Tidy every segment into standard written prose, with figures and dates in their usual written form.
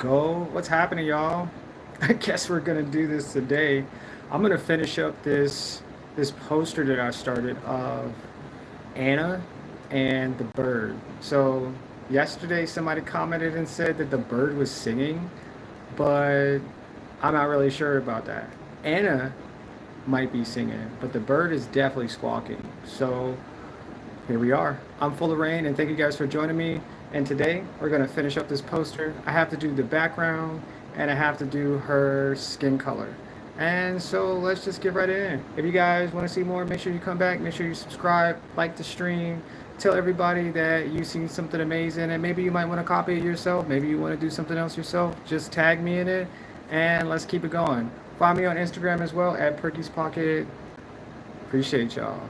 go. What's happening, y'all? I guess we're gonna do this today. I'm gonna finish up this poster that I started of Anna and the bird. So yesterday somebody commented and said that the bird was singing, but I'm not really sure about that. Anna might be singing, but the bird is definitely squawking. So here we are. I'm full of rain, and thank you guys for joining me. And today we're gonna finish up this poster. I have to do the background, and I have to do her skin color. And so let's just get right in. If you guys want to see more, make sure you come back. Make sure you subscribe, like the stream, tell everybody that you've seen something amazing, and maybe you might want to copy it yourself. Maybe you want to do something else yourself. Just tag me in it, and let's keep it going. Find me on Instagram as well at Perky's Pocket. Appreciate y'all.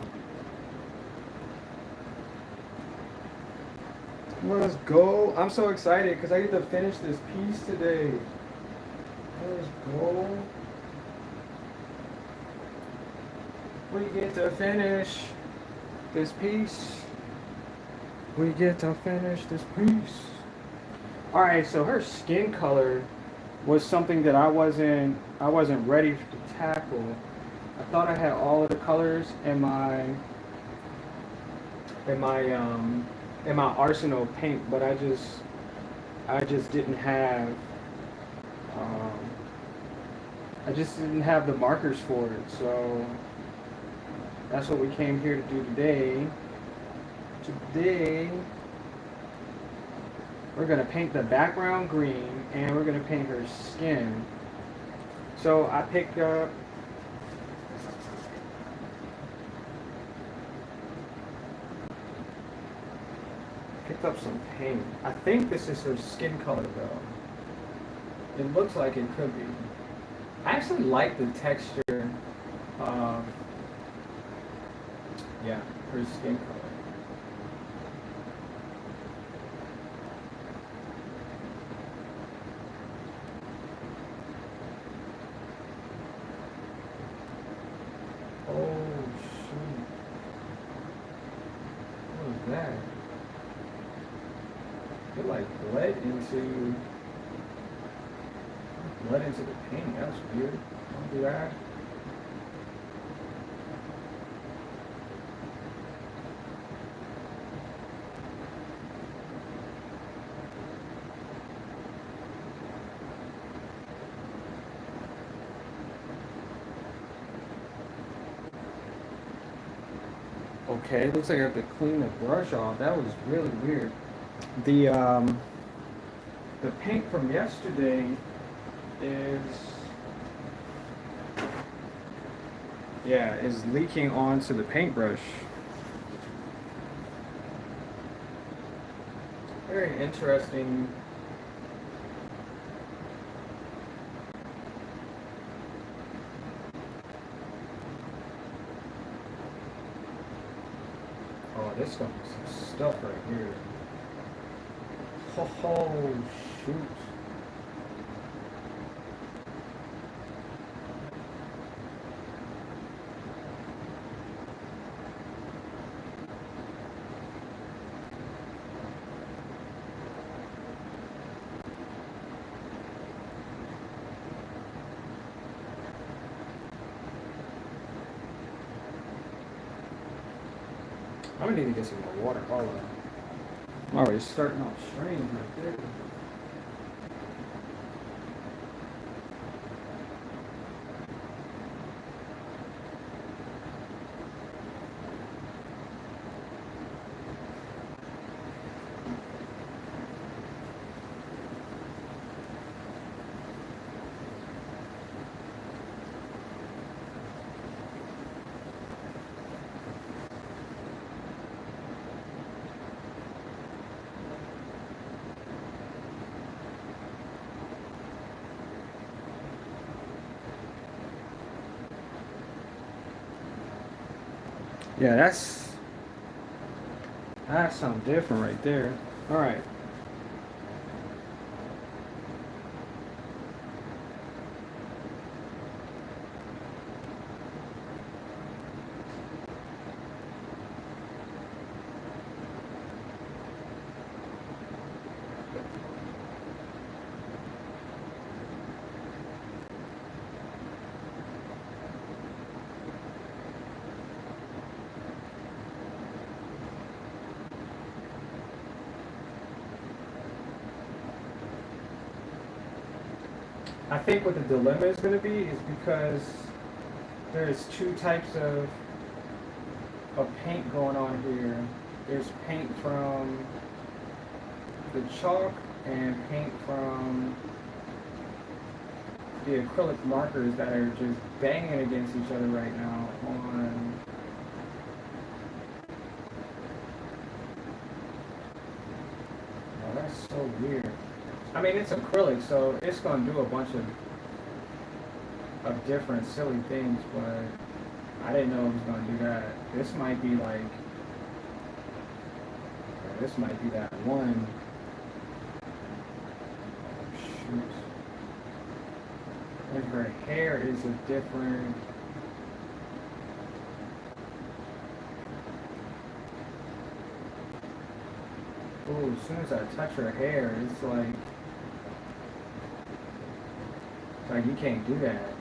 Let's go. I'm so excited because I get to finish this piece today. Let's go. We get to finish this piece. We get to finish this piece. Alright, so her skin color was something that I wasn't ready to tackle. I thought I had all of the colors in my in my arsenal of paint, but I just didn't have um, I just didn't have the markers for it. So that's what we came here to do today. Today we're gonna paint the background green and we're gonna paint her skin. So I picked up some paint. I think this is her skin color though. It looks like it could be. I actually like the texture of, yeah, her skin color. Oh shoot. What was that? It like bled into the paint. That's weird. Don't do that. Okay, looks like I have to clean the brush off. That was really weird. The um the paint from yesterday is, yeah, is leaking onto the paintbrush. Very interesting. Oh, this stuff is some stuff right here. Oh, shoot. I'm gonna need to get some more water. Hold on. I'm already starting off strange right there. Yeah, that's something different right there. All right. I think what the dilemma is going to be is because there's two types of paint going on here. There's paint from the chalk and paint from the acrylic markers that are just banging against each other right now on oh, that's so weird. I mean, it's acrylic, so it's going to do a bunch of different silly things, but I didn't know it was going to do that. This might be like, this might be that one. Shoot. And her hair is a different. Oh, as soon as I touch her hair, it's like you can't do that.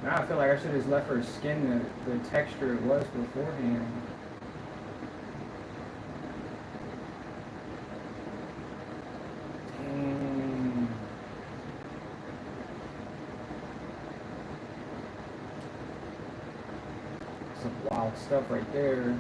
Now I feel like I should have just left her skin the texture it was beforehand. Dang. Some wild stuff right there.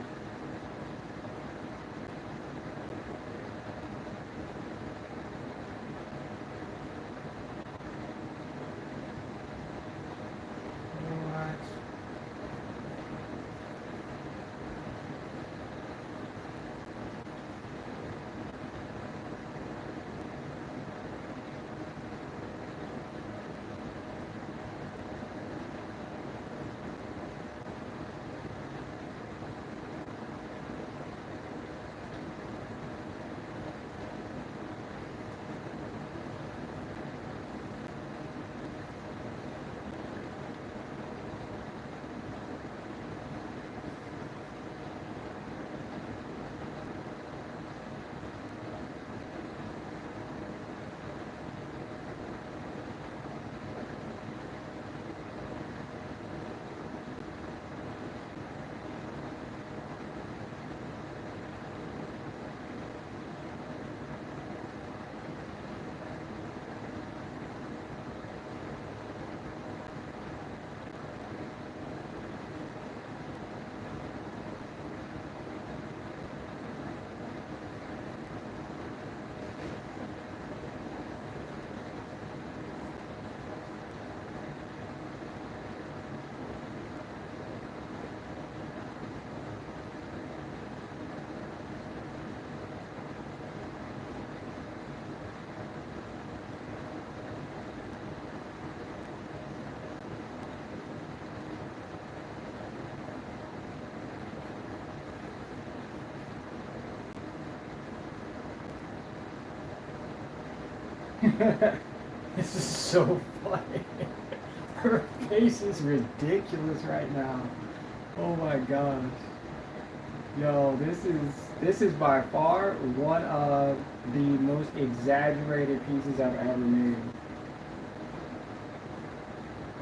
This is so funny. Her face is ridiculous right now. Oh my gosh. Yo, this is by far one of the most exaggerated pieces I've ever made.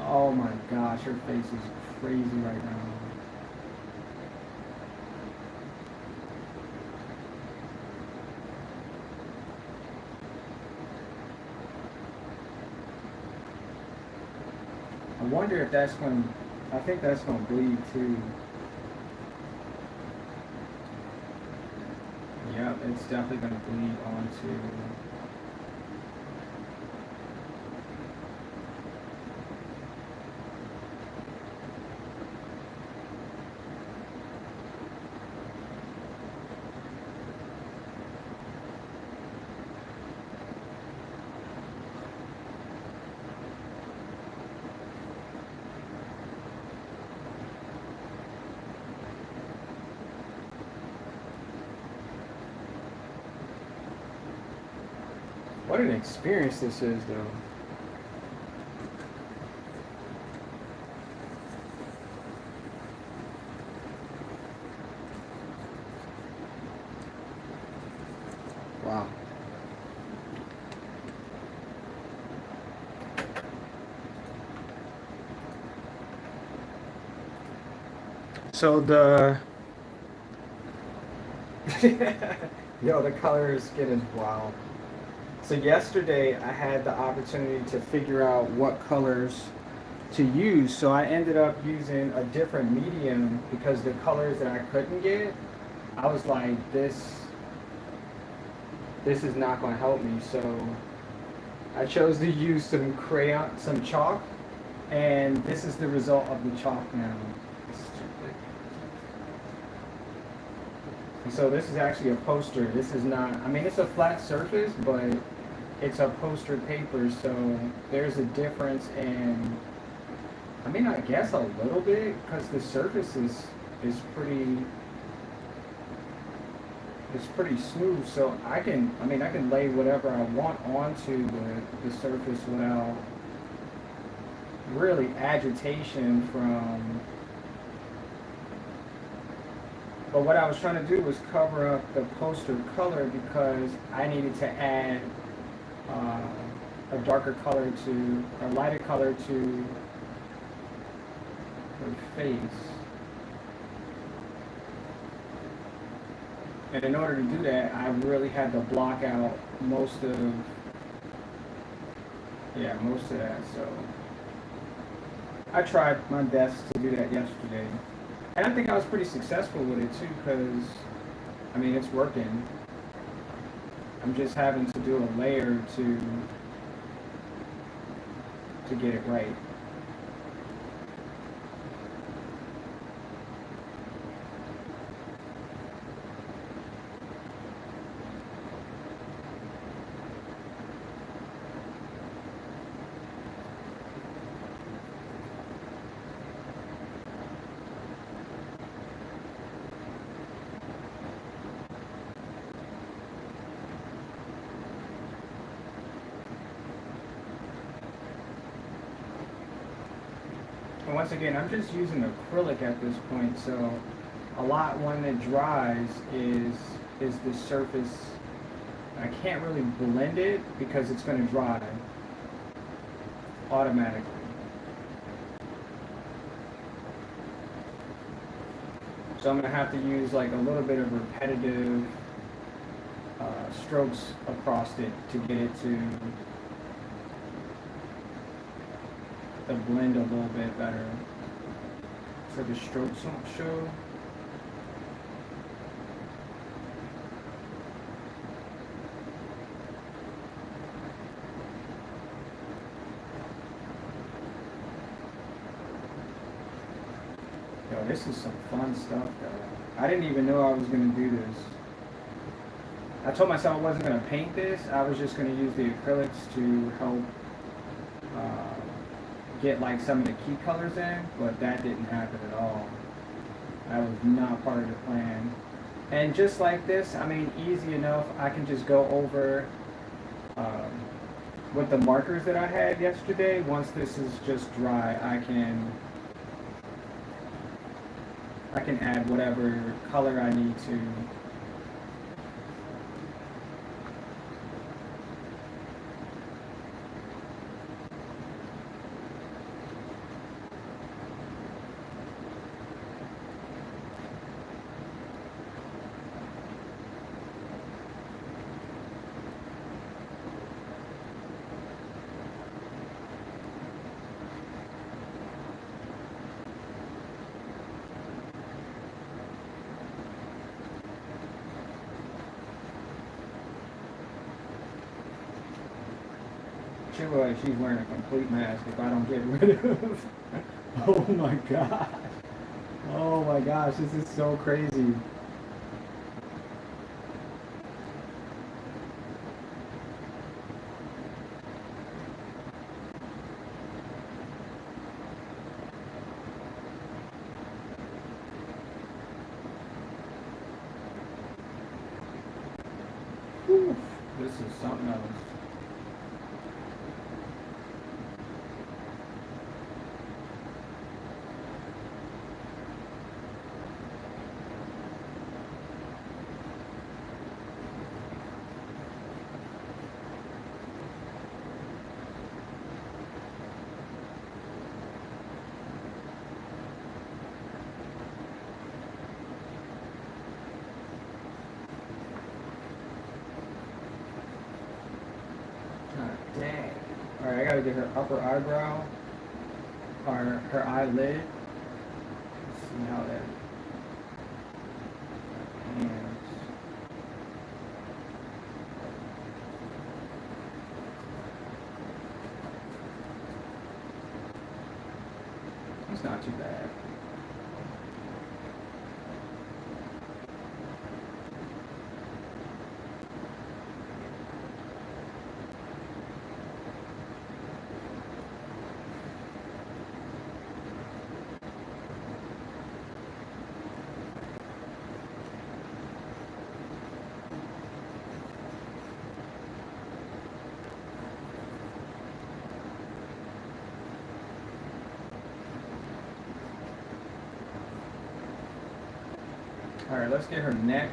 Oh my gosh, her face is crazy right now. I wonder if that's going to, I think that's going to bleed too. Yep, it's definitely going to bleed onto. What an experience this is, though. Wow. So Yo, the color scheme is wild. So yesterday I had the opportunity to figure out what colors to use. So I ended up using a different medium because the colors that I couldn't get, I was like, this is not going to help me. So I chose to use some crayon, some chalk, and this is the result of the chalk now. And so this is actually a poster. This is not, I mean, it's a flat surface, but it's a poster paper, so there's a difference in, I mean, I guess a little bit, because the surface is pretty, it's pretty smooth, so I can lay whatever I want onto the surface without really agitation from, but what I was trying to do was cover up the poster color because I needed to add a darker color to, or lighter color to her face. And in order to do that, I really had to block out most of that. So I tried my best to do that yesterday. And I think I was pretty successful with it too, because, I mean, it's working. I'm just having to do a layer to get it right. And once again, I'm just using acrylic at this point, so a lot when it dries is the surface. I can't really blend it because it's going to dry automatically. So I'm going to have to use like a little bit of repetitive strokes across it to get it to blend a little bit better, so the strokes won't show. Yo, this is some fun stuff though. I didn't even know I was going to do this. I told myself I wasn't going to paint this. I was just going to use the acrylics to help get like some of the key colors in, but that didn't happen at all. That was not part of the plan. And just like this, I mean, easy enough, I can just go over with the markers that I had yesterday. Once this is just dry, I can add whatever color I need to. She's wearing a complete mask if I don't get rid of. Oh my god. Oh my gosh, this is so crazy. Whew. This is something else. Alright, I gotta get her upper eyebrow, or her eyelid. Let's see how that hands. It's not too bad. Alright, let's get her neck.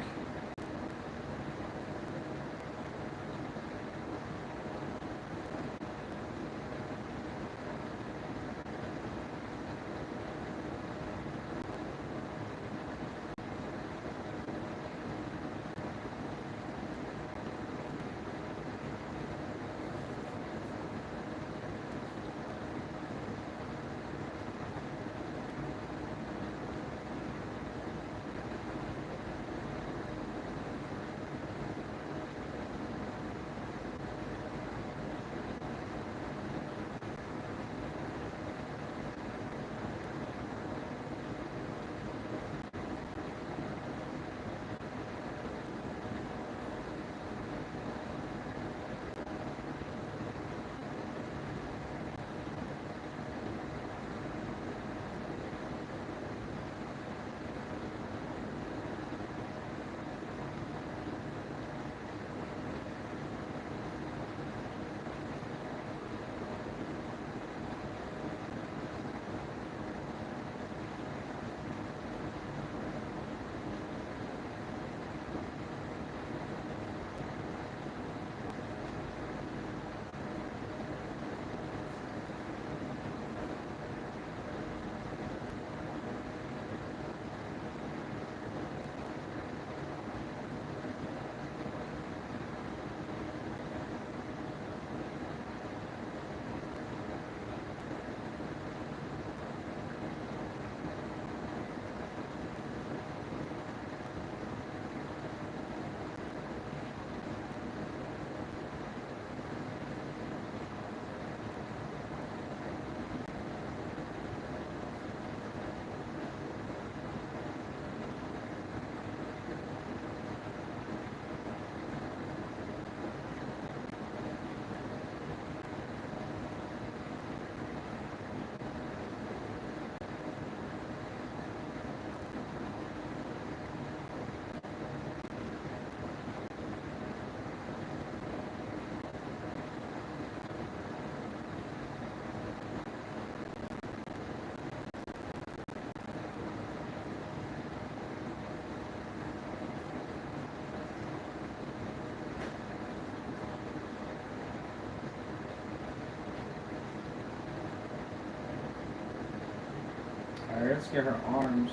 Alright, let's get her arms.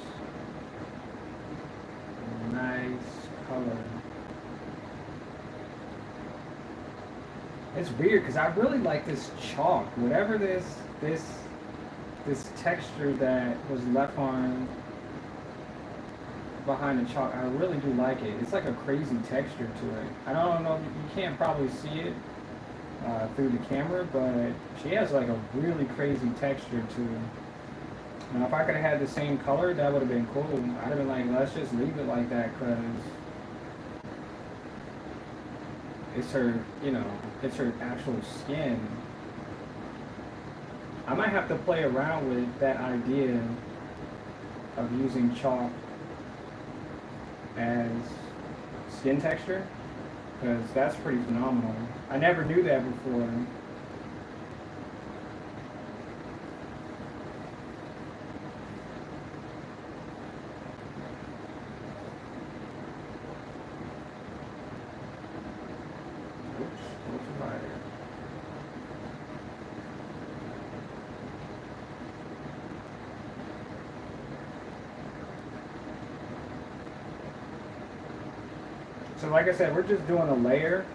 Nice color. It's weird because I really like this chalk. Whatever this texture that was left on behind the chalk, I really do like it. It's like a crazy texture to it. I don't know, you can't probably see it through the camera, but she has like a really crazy texture to it. Now, if I could have had the same color, that would have been cool. I'd have been like, let's just leave it like that, because it's her, you know, it's her actual skin. I might have to play around with that idea of using chalk as skin texture, because that's pretty phenomenal. I never knew that before. So like I said, we're just doing a layer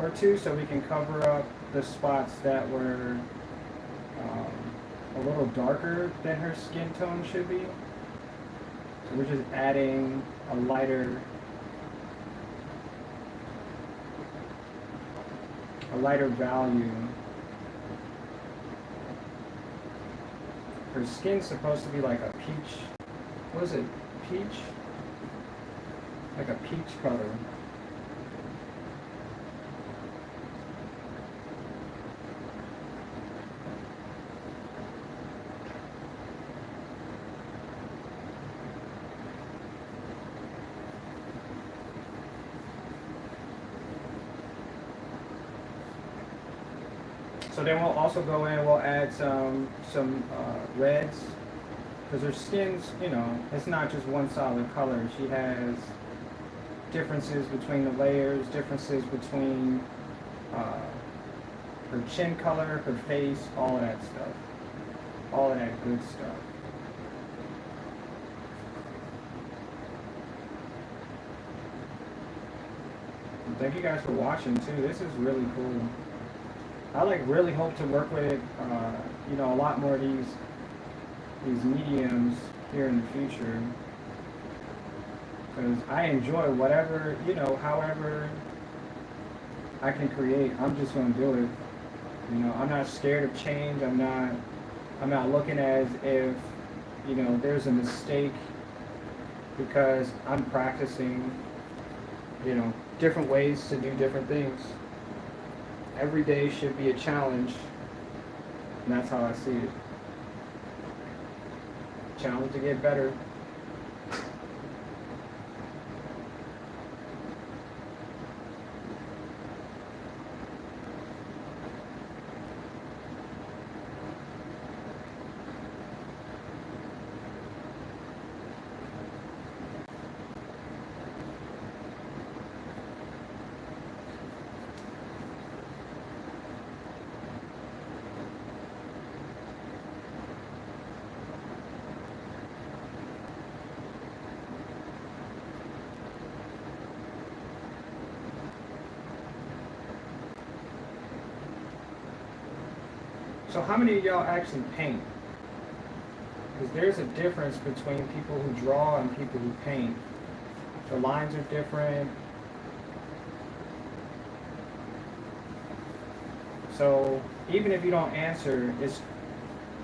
or two so we can cover up the spots that were a little darker than her skin tone should be. So we're just adding a lighter value. Her skin's supposed to be like a peach. What is it? Peach? Like a peach color. So then we'll also go in, we'll add some reds, because her skin's, you know, it's not just one solid color. She has differences between the layers, differences between her chin color, her face, all of that stuff. All of that good stuff. And thank you guys for watching too. This is really cool. I like really hope to work with you know, a lot more of these mediums here in the future, because I enjoy whatever, you know, however I can create. I'm just gonna do it. You know, I'm not scared of change. I'm not looking as if, you know, there's a mistake, because I'm practicing, you know, different ways to do different things. Every day should be a challenge, and that's how I see it. Challenge to get better. So how many of y'all actually paint? Because there's a difference between people who draw and people who paint. The lines are different. So even if you don't answer, it's,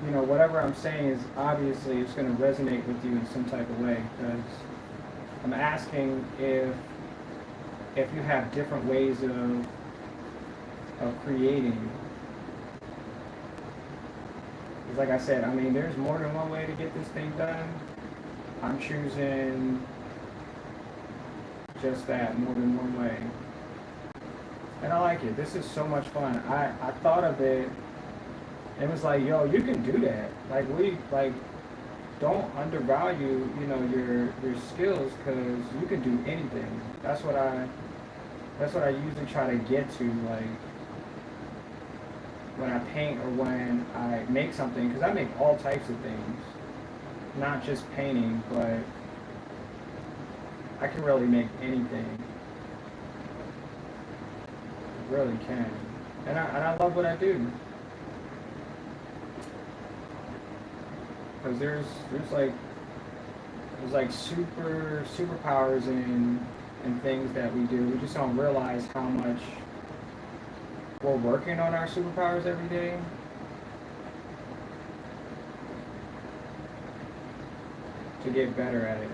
you know, whatever I'm saying is obviously it's going to resonate with you in some type of way. Because I'm asking if you have different ways of creating. Like I said, I mean, there's more than one way to get this thing done. I'm choosing just that, more than one way. And I like it. This is so much fun. I thought of it, it was like, yo, you can do that. Like, don't undervalue, you know, your skills, because you can do anything. That's what I usually try to get to, like, when I paint or when I make something, because I make all types of things, not just painting, but I can really make anything. I really can, and I love what I do, because there's like superpowers in things that we do. We just don't realize how much we're working on our superpowers every day. To get better at it.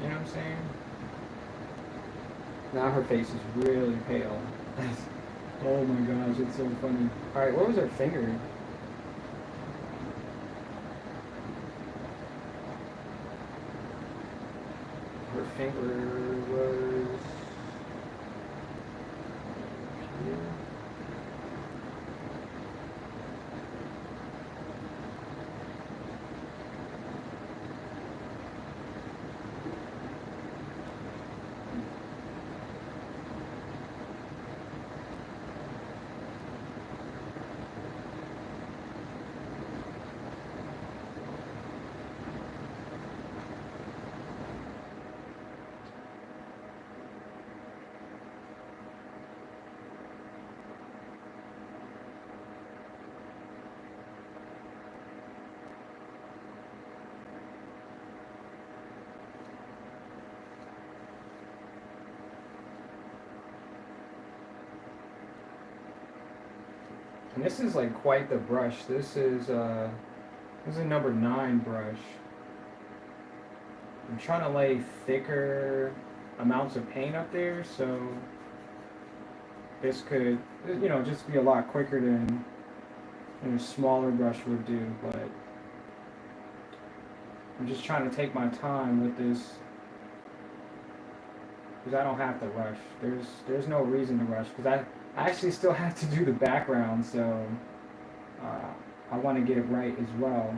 You know what I'm saying? Now her face is really pale. Oh my gosh, it's so funny. Alright, what was her finger? Her finger was here. And this is like quite the brush. This is a number 9 brush. I'm trying to lay thicker amounts of paint up there, so this could, just be a lot quicker than a smaller brush would do. But I'm just trying to take my time with this because I don't have to rush. There's no reason to rush because I actually still have to do the background, so I want to get it right as well.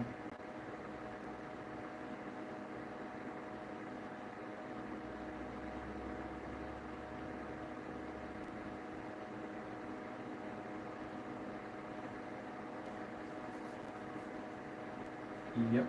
Yep.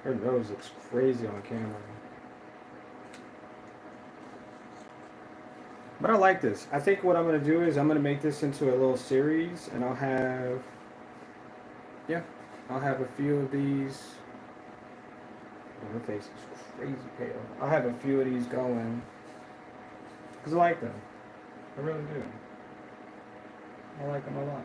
Her nose looks crazy on camera. But I like this. I think what I'm going to do is I'm going to make this into a little series, and I'll have a few of these. Oh, her face is crazy pale. I'll have a few of these going because I like them. I really do. I like them a lot.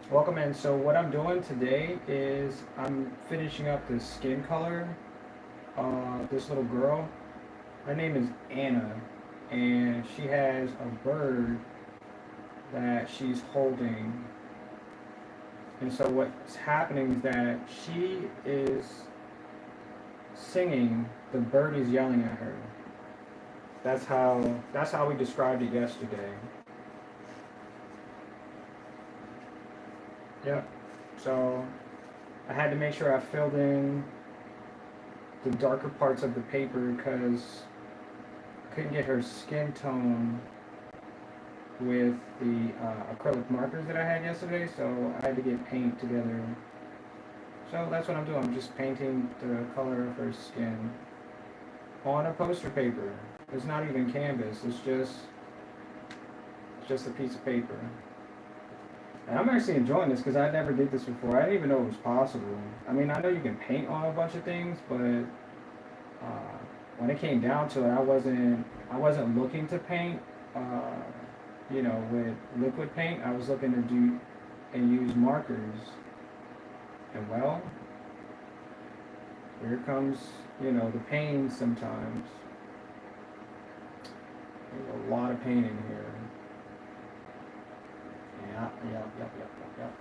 Welcome in. So what I'm doing today is I'm finishing up the skin color this little girl. Her name is Anna, and she has a bird that she's holding. And so what's happening is that she is singing, the bird is yelling at her. That's how we described it yesterday. Yep. So I had to make sure I filled in the darker parts of the paper because I couldn't get her skin tone with the acrylic markers that I had yesterday, so I had to get paint together. So that's what I'm doing. I'm just painting the color of her skin on a poster paper. It's not even canvas. It's just a piece of paper. And I'm actually enjoying this because I never did this before. I didn't even know it was possible. I mean, I know you can paint on a bunch of things, but when it came down to it, I wasn't looking to paint. With liquid paint, I was looking to do and use markers. And well, here comes, the pain sometimes. There's a lot of pain in here. Yep.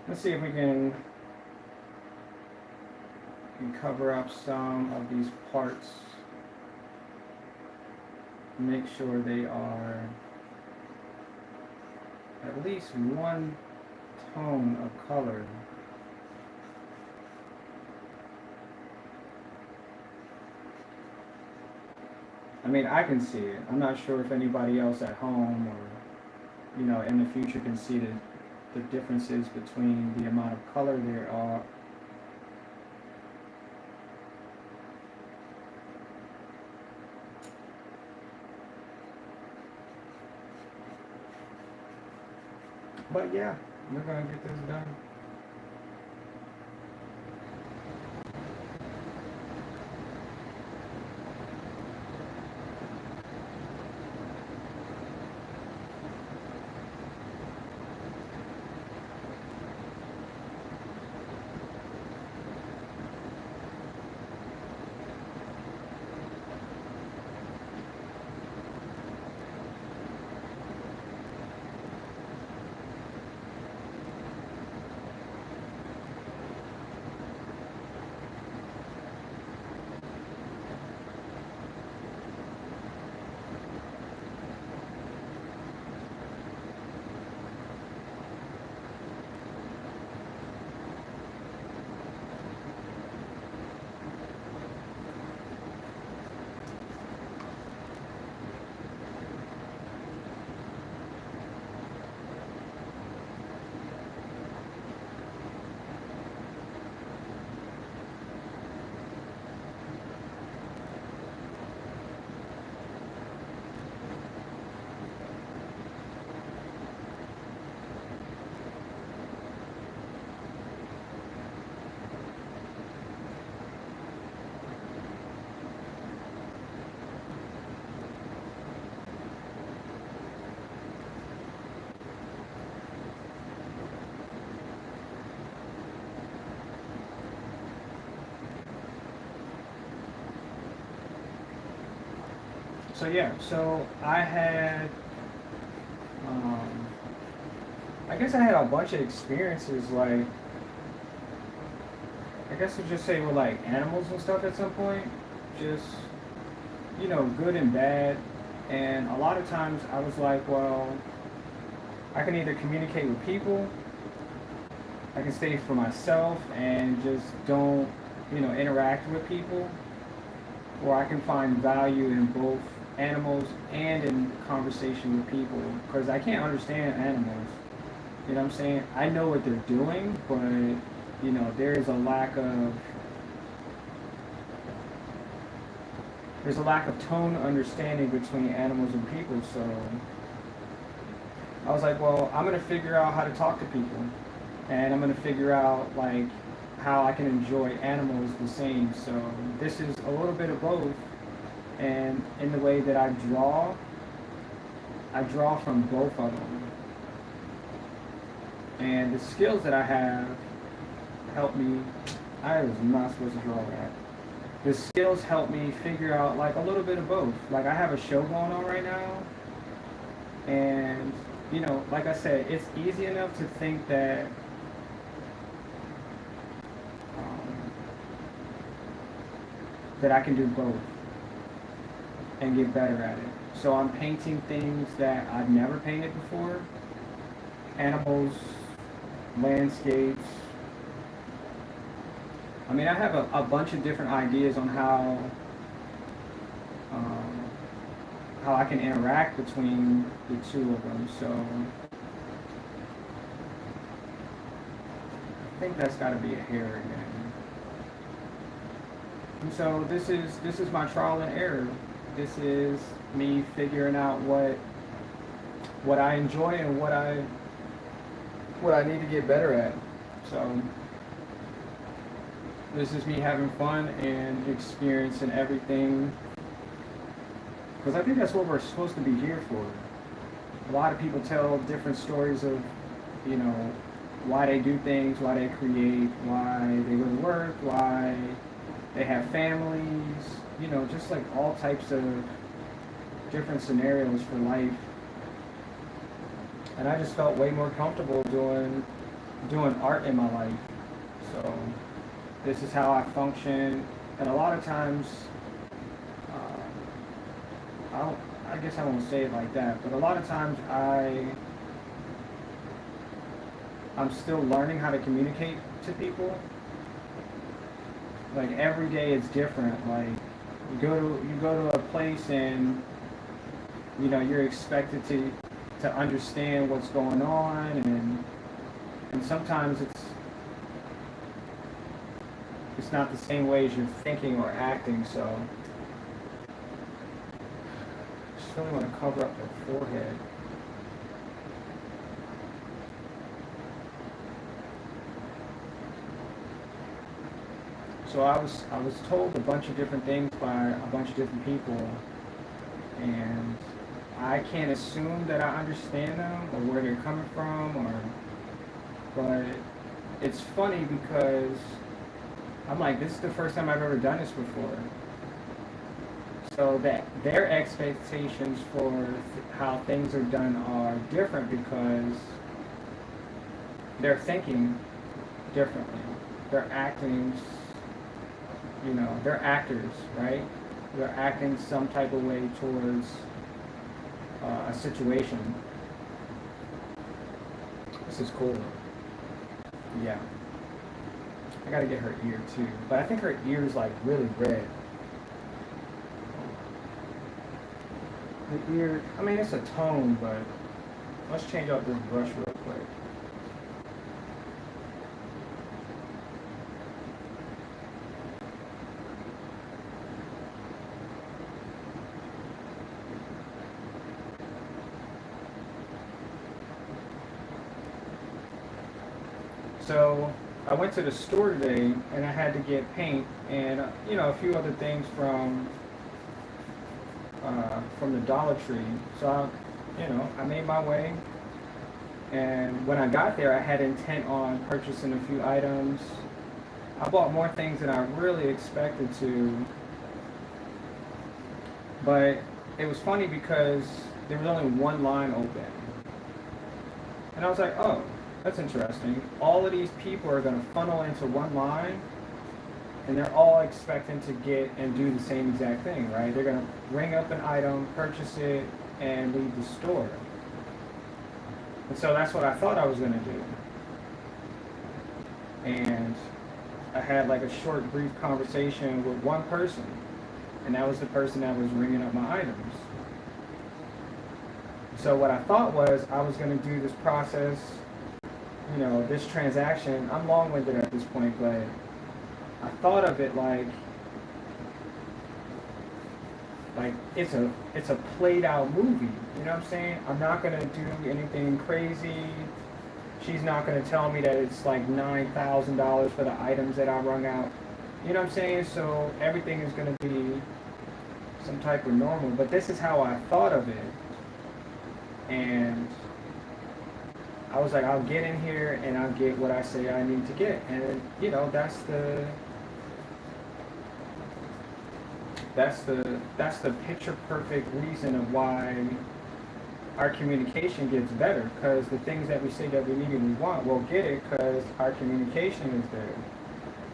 Let's see if we can cover up some of these parts. Make sure they are at least one tone of color. I mean, I can see it. I'm not sure if anybody else at home or, in the future can see the differences between the amount of color there are. But yeah, we're gonna get this done. So yeah, so um, I guess I had a bunch of experiences, like, I guess I'd just say with like animals and stuff at some point, just, good and bad. And a lot of times I was like, well, I can either communicate with people, I can stay for myself and just don't, interact with people, or I can find value in both animals and in conversation with people because I can't understand animals. You know what I'm saying? I know what they're doing, but there is a lack of tone understanding between animals and people. So I was like, well, I'm gonna figure out how to talk to people, and I'm gonna figure out like how I can enjoy animals the same. So this is a little bit of both, and in the way that I draw, I draw from both of them. And the skills that I have help me. I was not supposed to draw that. The skills help me figure out like a little bit of both. Like I have a show going on right now, and you know, like I said, it's easy enough to think that um, that I can do both and get better at it. So I'm painting things that I've never painted before: animals, landscapes. I mean, I have a bunch of different ideas on um, how I can interact between the two of them. So I think that's got to be a hair again. And so this is my trial and error. This is me figuring out what I enjoy and what I need to get better at. So this is me having fun and experiencing everything, because I think that's what we're supposed to be here for. A lot of people tell different stories of, you know, why they do things, why they create, why they go to work, why they have families, you know, just like all types of different scenarios for life. And I just felt way more comfortable doing art in my life. So this is how I function, and a lot of times, I guess I won't say it like that, but a lot of times I'm still learning how to communicate to people. Like every day it's different. Like you go to a place and you know you're expected to understand what's going on, and sometimes it's not the same way as you're thinking or acting. So I just really want to cover up their forehead. So I was told a bunch of different things by a bunch of different people, and I can't assume that I understand them or where they're coming from, but it's funny because I'm like, this is the first time I've ever done this before. So that their expectations for how things are done are different because they're thinking differently. They're acting, you know, they're actors, right? They're acting some type of way towards a situation. This is cool. Yeah. I gotta get her ear too. But I think her ear is like really red. The ear, I mean, it's a tone, but let's change out this brush real quick. So I went to the store today and I had to get paint and you know, a few other things from the Dollar Tree. So I made my way, and when I got there I had intent on purchasing a few items. I bought more things than I really expected to, but it was funny because there was only one line open, and I was like, oh, that's interesting. All of these people are going to funnel into one line, and they're all expecting to get and do the same exact thing, right? They're going to ring up an item, purchase it, and leave the store. And so that's what I thought I was going to do. And I had like a short, brief conversation with one person, and that was the person that was ringing up my items. So what I thought was I was going to do this process, you know, this transaction. I'm long-winded at this point, but I thought of it like it's a played out movie. You know what I'm saying? I'm not gonna do anything crazy. She's not gonna tell me that it's like $9,000 for the items that I rung out. You know what I'm saying? So everything is gonna be some type of normal. But this is how I thought of it. And I was like, I'll get in here and I'll get what I say I need to get. And you know, that's the picture perfect reason of why our communication gets better, because the things that we say that we need and we want, we'll get it because our communication is there.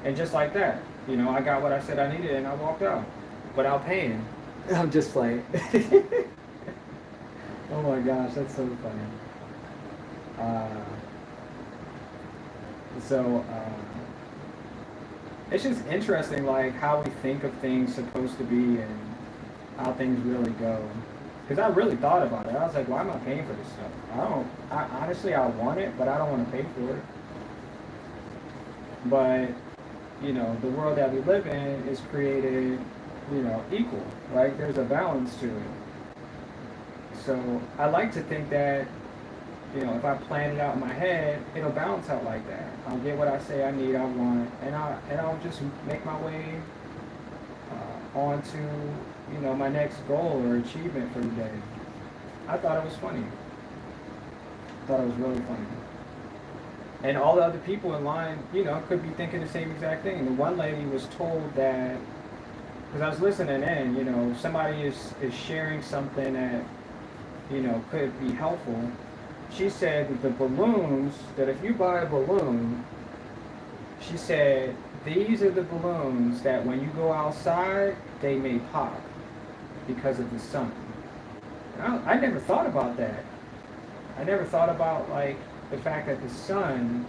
And just like that, you know, I got what I said I needed and I walked out without paying. I'm just like, oh my gosh, that's so funny. So it's just interesting, like how we think of things supposed to be and how things really go. Because I really thought about it. I was like, why am I paying for this stuff? Honestly, I want it, but I don't want to pay for it. But, you know, the world that we live in is created, you know, equal, right? There's a balance to it. So I like to think that, you know, if I plan it out in my head, it'll balance out like that. I'll get what I say I need, I want, and I'll just make my way on to, you know, my next goal or achievement for the day. I thought it was funny. I thought it was really funny. And all the other people in line, you know, could be thinking the same exact thing. The one lady was told that, because I was listening in, you know, somebody is sharing something that, you know, could be helpful. She said that the balloons, that if you buy a balloon, she said, these are the balloons that when you go outside, they may pop because of the sun. I never thought about that. I never thought about, like, the fact that the sun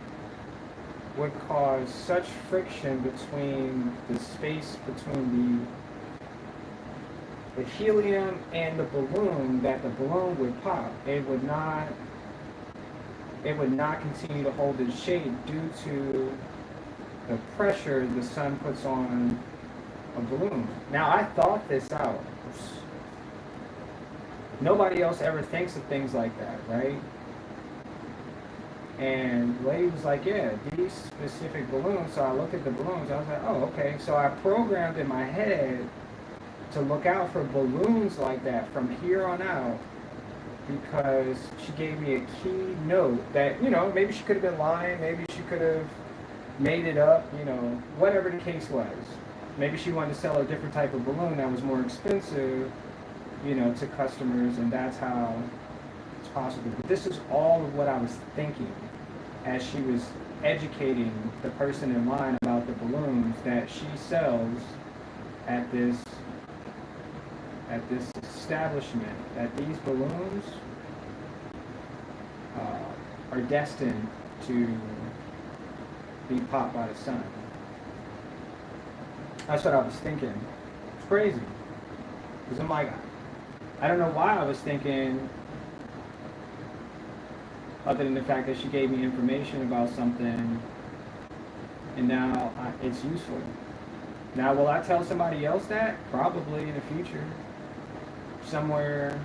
would cause such friction between the space between the helium and the balloon that the balloon would pop. It would not continue to hold its shape due to the pressure the sun puts on a balloon. Now, I thought this out. Nobody else ever thinks of things like that, right? And the lady was like, yeah, these specific balloons. So I looked at the balloons. I was like, oh, okay. So I programmed in my head to look out for balloons like that from here on out, because she gave me a key note that, you know, maybe she could have been lying. Maybe she could have made it up, you know, whatever the case was. Maybe she wanted to sell a different type of balloon that was more expensive, you know, to customers, and that's how it's possible. But this is all of what I was thinking as she was educating the person in line about the balloons that she sells at this establishment, that these balloons are destined to be popped by the sun. That's what I was thinking. It's crazy. Because I'm like, I don't know why I was thinking, other than the fact that she gave me information about something, and now it's useful. Now, will I tell somebody else that? Probably in the future. Somewhere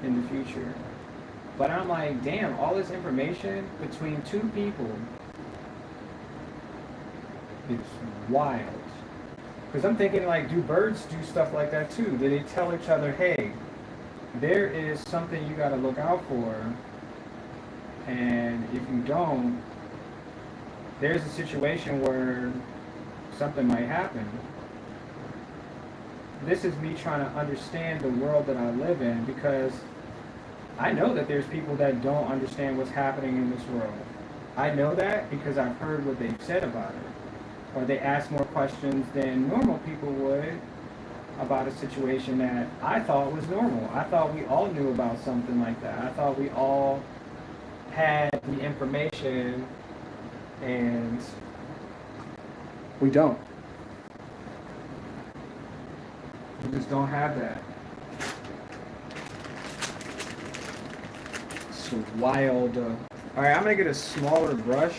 in the future. But I'm like, damn, all this information between two people, it's wild. Because I'm thinking, like, do birds do stuff like that too? Do they tell each other, hey, there is something you got to look out for, and if you don't, there's a situation where something might happen. This is me trying to understand the world that I live in, because I know that there's people that don't understand what's happening in this world. I know that because I've heard what they've said about it. Or they ask more questions than normal people would about a situation that I thought was normal. I thought we all knew about something like that. I thought we all had the information, and we don't. We just don't have that. It's wild. All right, I'm gonna get a smaller brush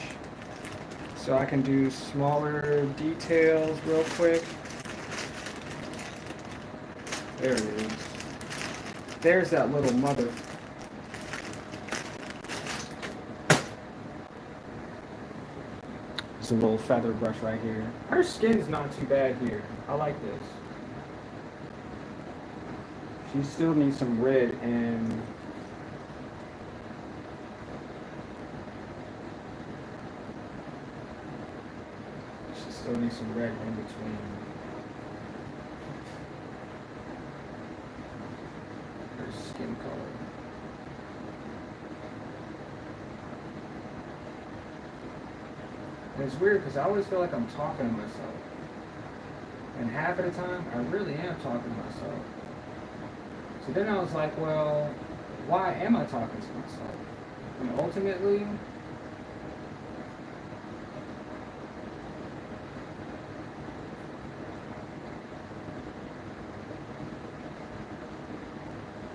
so I can do smaller details real quick. There it is. There's that little mother. It's a little feather brush right here. Her skin's not too bad here. I like this. She still needs some red and Still need some red in between. Her skin color. And it's weird because I always feel like I'm talking to myself. And half of the time, I really am talking to myself. So then I was like, well, why am I talking to myself? And ultimately,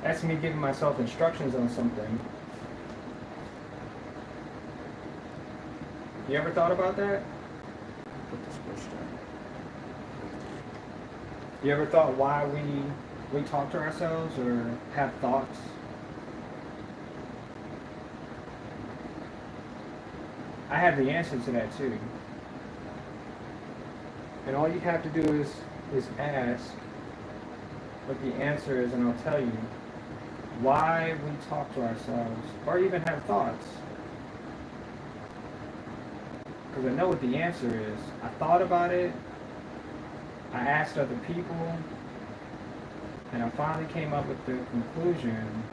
that's me giving myself instructions on something. You ever thought about that? Put this push down. You ever thought why we talk to ourselves or have thoughts? I have the answer to that too. And all you have to do is ask what the answer is, and I'll tell you why we talk to ourselves or even have thoughts. Because I know what the answer is. I thought about it, I asked other people, and I finally came up with the conclusion.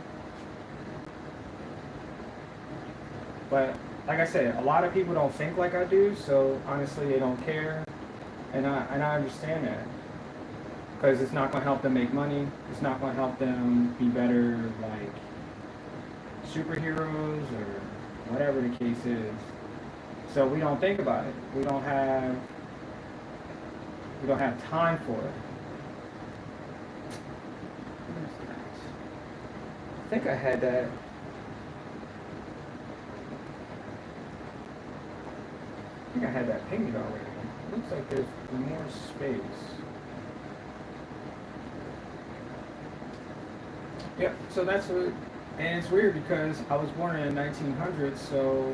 But like I said, a lot of people don't think like I do, so honestly they don't care. And I understand that. Because it's not going to help them make money. It's not going to help them be better, like, superheroes or whatever the case is. So we don't think about it. We don't have time for it. I think I had that. I think I had that painted already. Looks like there's more space. Yep, so that's what, and it's weird because I was born in the 1900s, so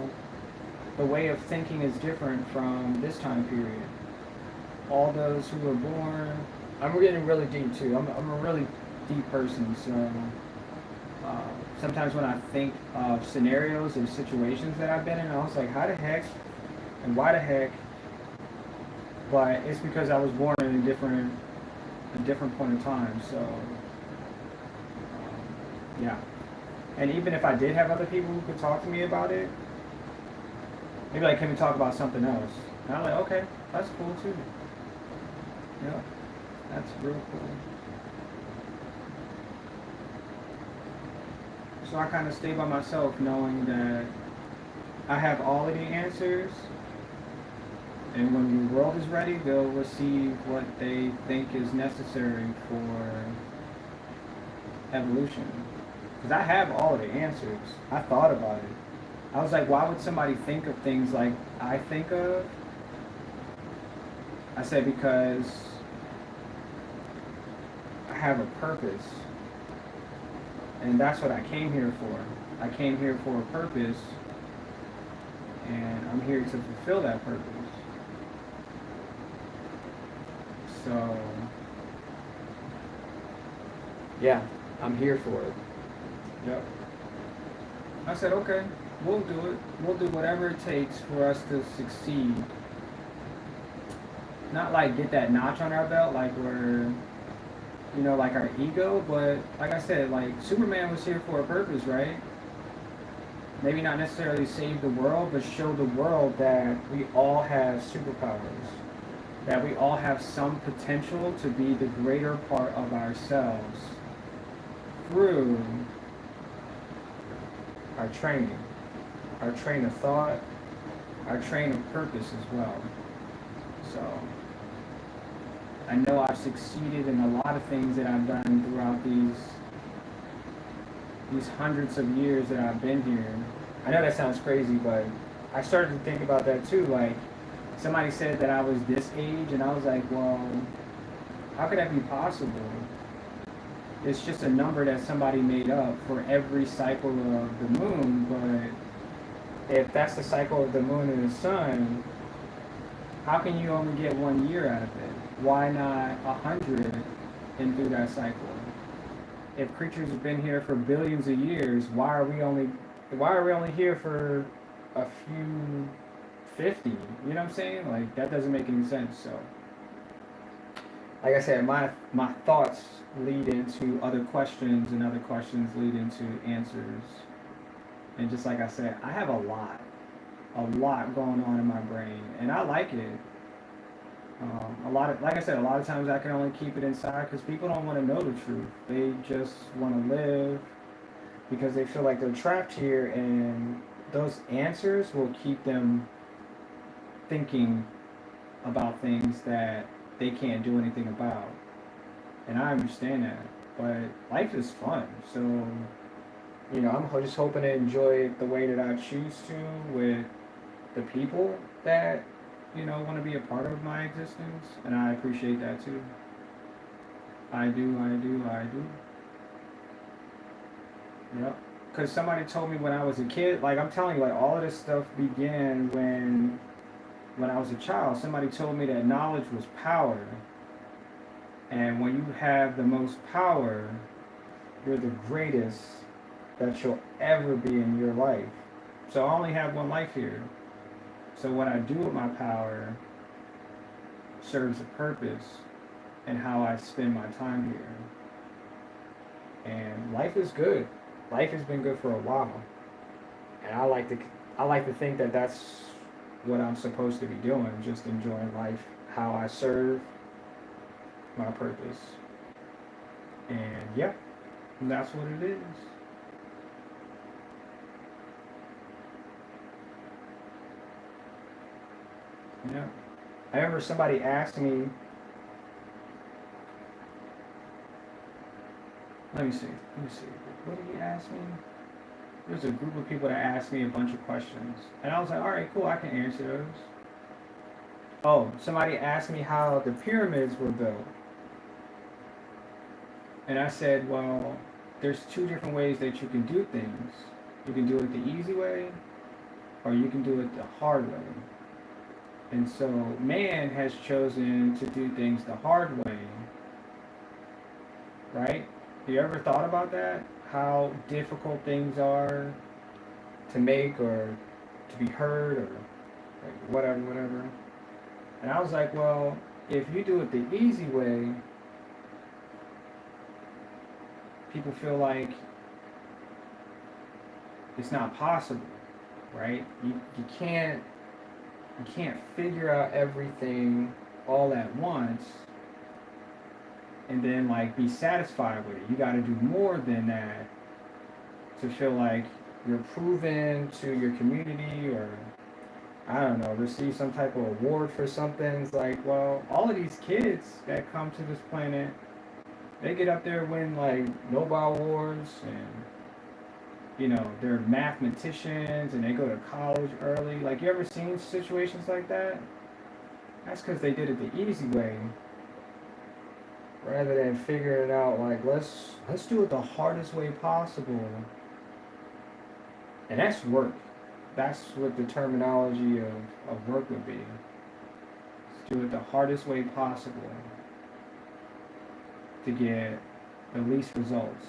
the way of thinking is different from this time period. All those who were born, I'm getting really deep too. I'm a really deep person, so sometimes when I think of scenarios or situations that I've been in, I was like, how the heck and why the heck? But it's because I was born in a different point in time, so yeah. And even if I did have other people who could talk to me about it, maybe like, can we talk about something else? And I'm like, okay, that's cool too. Yeah, that's real cool. So I kind of stay by myself knowing that I have all of the answers, and when the world is ready, they'll receive what they think is necessary for evolution. Because I have all of the answers. I thought about it. I was like, why would somebody think of things like I think of? I said, because I have a purpose. And that's what I came here for. I came here for a purpose. And I'm here to fulfill that purpose. So, yeah, I'm here for it. Yep. I said, okay, we'll do it. We'll do whatever it takes for us to succeed. Not like get that notch on our belt, like we're, you know, like our ego, but like I said, like Superman was here for a purpose, right? Maybe not necessarily save the world, but show the world that we all have superpowers. That we all have some potential to be the greater part of ourselves through our training, our train of thought, our train of purpose as well. So I know I've succeeded in a lot of things that I've done throughout these hundreds of years that I've been here. I know that sounds crazy, but I started to think about that too. Like, somebody said that I was this age, and I was like, well, how could that be possible? It's just a number that somebody made up for every cycle of the moon, but if that's the cycle of the moon and the sun, how can you only get 1 year out of it? Why not 100 and through that cycle? If creatures have been here for billions of years, why are we only here for a 50. You know what I'm saying? Like, that doesn't make any sense. So, like I said, my thoughts lead into other questions, and other questions lead into answers. And just like I said, I have a lot going on in my brain, and I like it. Like I said, a lot of times I can only keep it inside because people don't want to know the truth. They just want to live because they feel like they're trapped here, and those answers will keep them thinking about things that they can't do anything about. And I understand that, but life is fun. So, I'm just hoping to enjoy it the way that I choose to, with the people that, want to be a part of my existence. And I appreciate that too. I do, I do, I do. Yep. Because somebody told me when I was a kid, like, I'm telling you, like, all of this stuff began when I was a child. Somebody told me that knowledge was power. And when you have the most power, you're the greatest that you'll ever be in your life. So I only have one life here. So what I do with my power serves a purpose in how I spend my time here. And life is good. Life has been good for a while. And I like to think that that's what I'm supposed to be doing, just enjoying life, how I serve my purpose. And yeah, that's what it is. Yeah. I remember somebody asked me, let me see. What did he ask me? There's a group of people that asked me a bunch of questions. And I was like, all right, cool, I can answer those. Oh, somebody asked me how the pyramids were built. And I said, well, there's two different ways that you can do things. You can do it the easy way, or you can do it the hard way. And so man has chosen to do things the hard way, right? Have you ever thought about that? How difficult things are to make, or to be heard, or like whatever. And I was like, well, if you do it the easy way, people feel like it's not possible, right? You can't figure out everything all at once and then like be satisfied with it. You got to do more than that to feel like you're proven to your community, or I don't know, receive some type of award for something. It's like, well, all of these kids that come to this planet, they get up there, win like Nobel Awards, and they're mathematicians, and they go to college early. Like, you ever seen situations like that? That's because they did it the easy way, rather than figuring it out like, let's do it the hardest way possible. And that's work. That's what the terminology of work would be. Let's do it the hardest way possible to get the least results.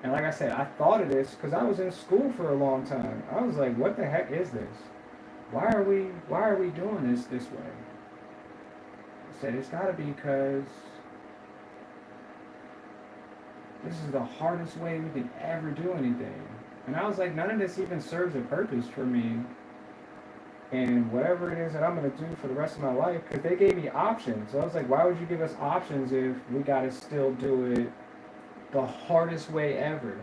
And like I said, I thought of this because I was in school for a long time. I was like, what the heck is this? Why are we doing this way? I said, it's got to be because this is the hardest way we could ever do anything. And I was like, none of this even serves a purpose for me. And whatever it is that I'm going to do for the rest of my life, because they gave me options. So I was like, why would you give us options if we got to still do it the hardest way ever?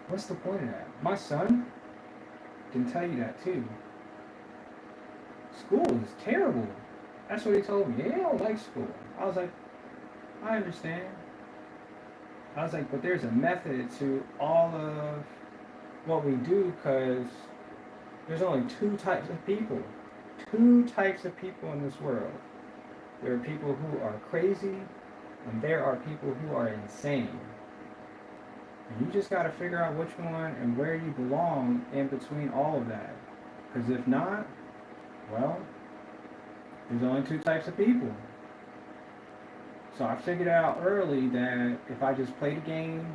What's the point of that? My son can tell you that too. School is terrible. That's what he told me. Yeah, I don't like school. I was like, I understand. I was like, but there's a method to all of what we do, because there's only two types of people. Two types of people in this world. There are people who are crazy, and there are people who are insane. And you just got to figure out which one and where you belong in between all of that. Because if not, well, there's only two types of people. So I figured out early that if I just play the game,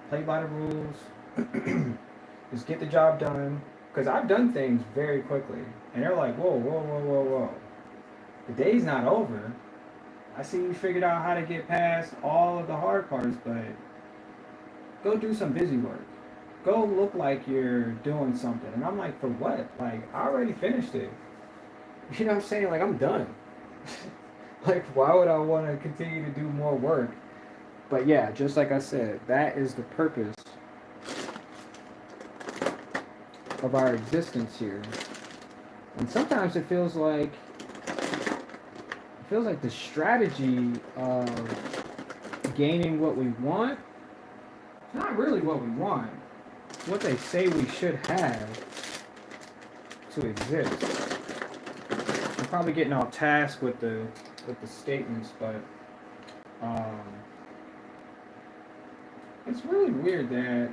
play by the rules, just get the job done. because I've done things very quickly, and they're like, whoa, whoa, whoa, whoa, whoa. The day's not over. I see you figured out how to get past all of the hard parts, but go do some busy work. Go look like you're doing something. And I'm like, for what? Like, I already finished it. You know what I'm saying? Like, I'm done. Like, why would I want to continue to do more work? But yeah, just like I said, that is the purpose of our existence here. And sometimes it feels like the strategy of gaining what we want, it's not really what we want. It's what they say we should have to exist. I'm probably getting off task with the statements, but it's really weird that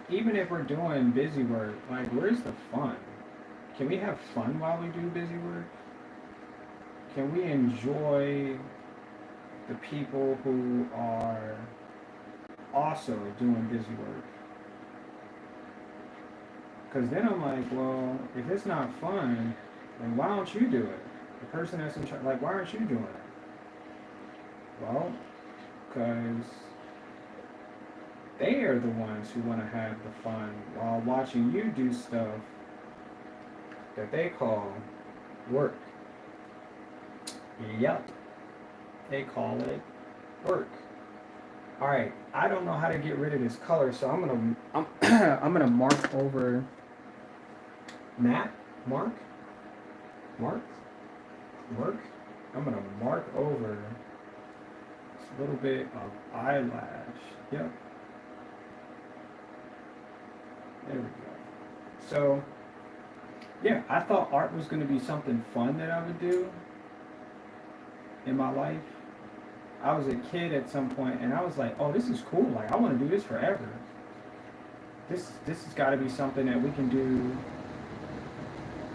even if we're doing busy work, like, where's the fun? Can we have fun while we do busy work? Can we enjoy the people who are also doing busy work? Because then I'm like, well, if it's not fun, then why don't you do it? The person that's in charge, like, why aren't you doing it? Well, because they are the ones who want to have the fun while watching you do stuff that they call work. Yep. They call it work. All right, I don't know how to get rid of this color, so I'm gonna mark over Mark. I'm gonna mark over this little bit of eyelash. Yep. There we go. So, yeah, I thought art was going to be something fun that I would do in my life. I was a kid at some point, and I was like, oh, this is cool. Like, I want to do this forever. This has got to be something that we can do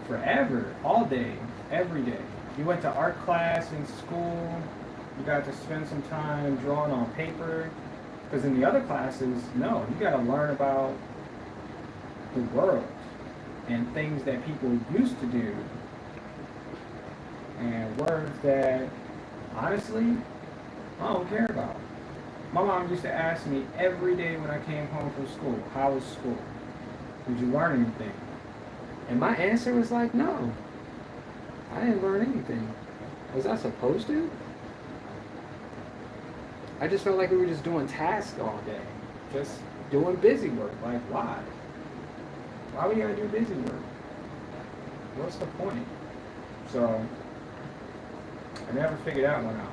forever, all day, every day. You went to art class in school. You got to spend some time drawing on paper. Because in the other classes, no, you got to learn about the world and things that people used to do and words that honestly I don't care about. My mom used to ask me every day when I came home from school, how was school? Did you learn anything? And my answer was like, no, I didn't learn anything. Was I supposed to? I just felt like we were just doing tasks all day, just doing busy work. Like, why? Why would you gotta do busy work? What's the point? So, I never figured that one out.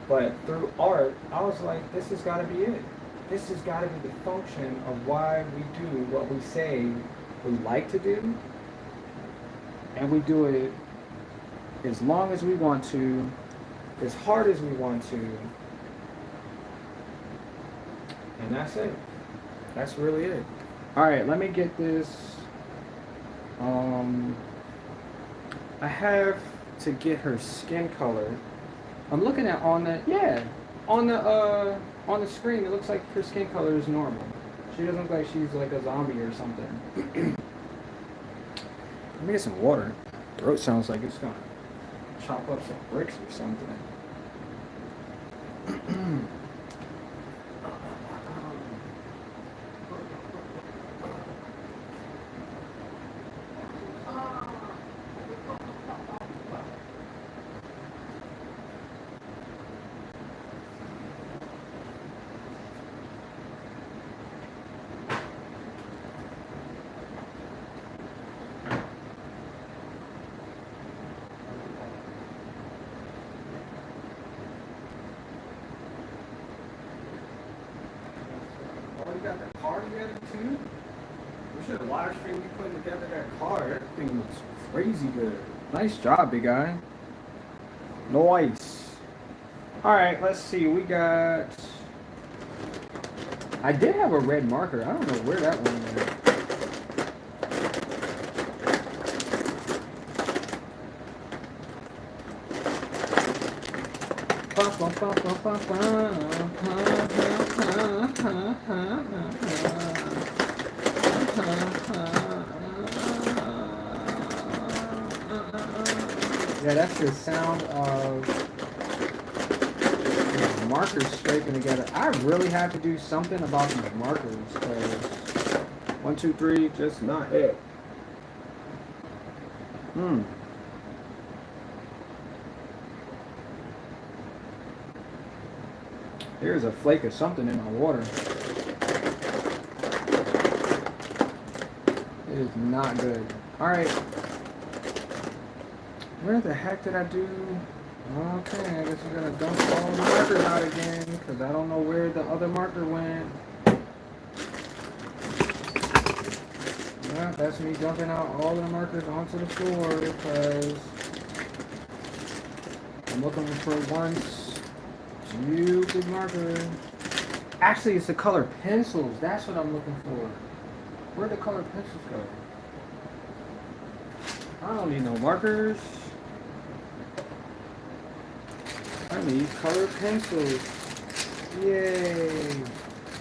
But through art, I was like, this has got to be it. This has got to be the function of why we do what we say we like to do. And we do it as long as we want to, as hard as we want to. And that's it. That's really it. All right, let me get this. I have to get her skin color. I'm looking at on the screen. It looks like her skin color is normal. She doesn't look like she's like a zombie or something. Let me get some water. Throat sounds like it's gonna chop up some bricks or something. You got that car together too? We should have live streamed you putting together that car. That thing looks crazy good. Nice job, big guy. Nice. Alright, let's see. We got... I did have a red marker. I don't know where that one went. Yeah, that's the sound of these markers scraping together. I really have to do something about these markers because 1, 2, 3, just not it. There's a flake of something in my water. It is not good. Alright. Where the heck did I do? Okay, I guess we're gonna dump all the markers out again because I don't know where the other marker went. Yeah, that's me dumping out all the markers onto the floor because I'm looking for one stupid marker. Actually, it's the color pencils. That's what I'm looking for. Where'd the color pencils go? I don't need no markers. I need color pencils. Yay.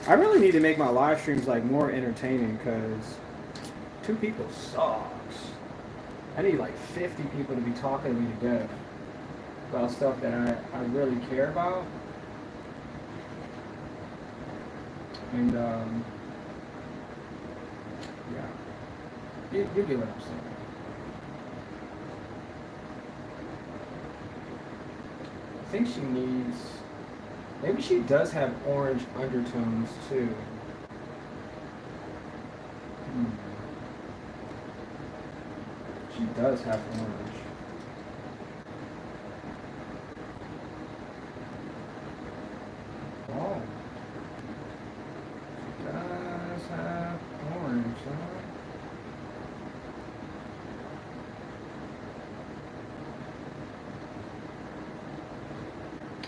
I really need to make my live streams like more entertaining because 2 people sucks. I need like 50 people to be talking to me to death about stuff that I really care about. And yeah, you get what I'm saying. I think she needs, maybe she does have orange undertones too. She does have orange. Oh. She does have orange, huh?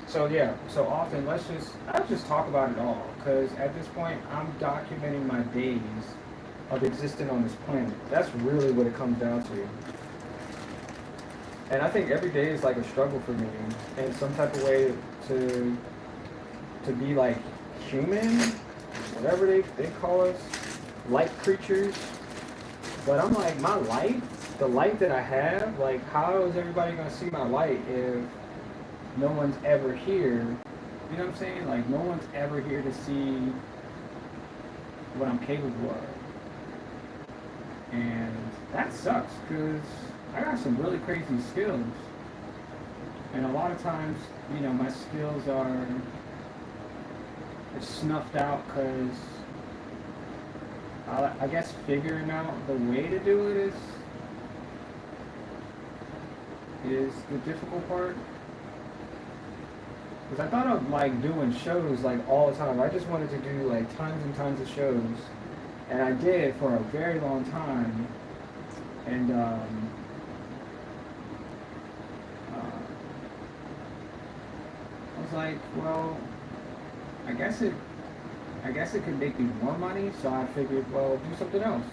So yeah, so often let's just talk about it all, because at this point I'm documenting my days of existing on this planet. That's really what it comes down to. And I think every day is like a struggle for me in some type of way to be like human, whatever they call us, light creatures. But I'm like, my light, the light that I have, like how is everybody gonna see my light if no one's ever here? You know what I'm saying? Like no one's ever here to see what I'm capable of. And that sucks because I got some really crazy skills. And a lot of times, you know, my skills are snuffed out because I guess figuring out the way to do it is the difficult part. Because I thought of like doing shows like all the time. I just wanted to do like tons and tons of shows. And I did for a very long time. And I was like, well, I guess it could make me more money, so I figured, well, do something else.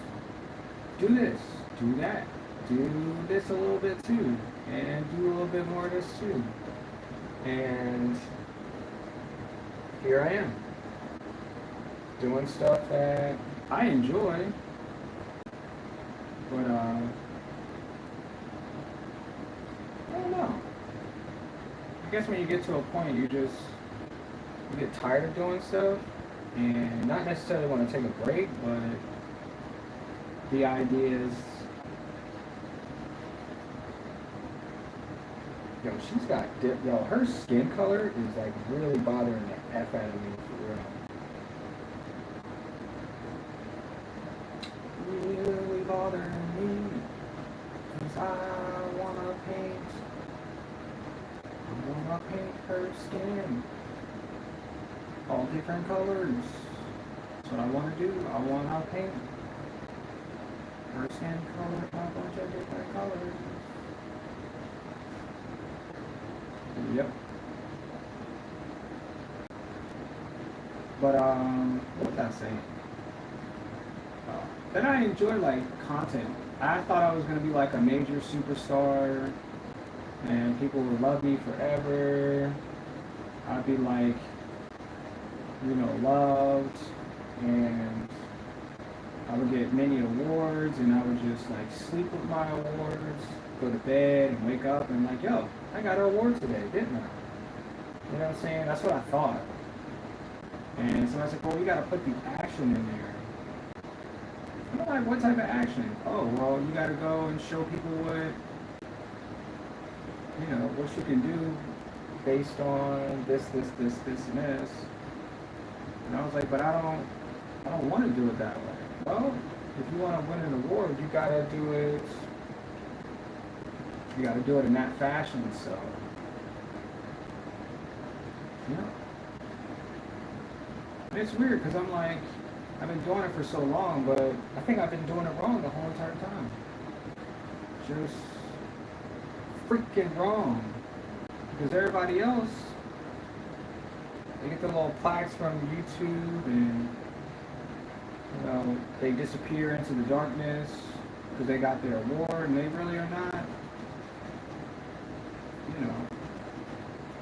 Do this, do that, do this a little bit too, and do a little bit more of this too. And here I am, doing stuff that I enjoy, but I don't know. I guess when you get to a point, you get tired of doing stuff, and not necessarily want to take a break, but the idea is, yo, she's got yo, her skin color is like really bothering the F out of me for real. Really bothering me, 'cause I wanna paint her skin all different colors. That's what I want to do. I want to paint her skin color a bunch of different colors. Yep. But what was I saying? Then I enjoy like content. I thought I was gonna be like a major superstar, and people would love me forever. I'd be like, loved, and I would get many awards, and I would just like sleep with my awards, go to bed, and wake up and like, yo, I got an award today, didn't I? You know what I'm saying? That's what I thought. And so I was like, well, you got to put the action in there. I'm like, what type of action? Oh, well, you got to go and show people what you can do based on this, and this. And I was like, but I don't want to do it that way. Well, if you want to win an award, you got to do it in that fashion. So, And it's weird because I'm like, I've been doing it for so long, but I think I've been doing it wrong the whole entire time. Just freaking wrong. Because everybody else, they get the little plaques from YouTube and, they disappear into the darkness because they got their award and they really are not,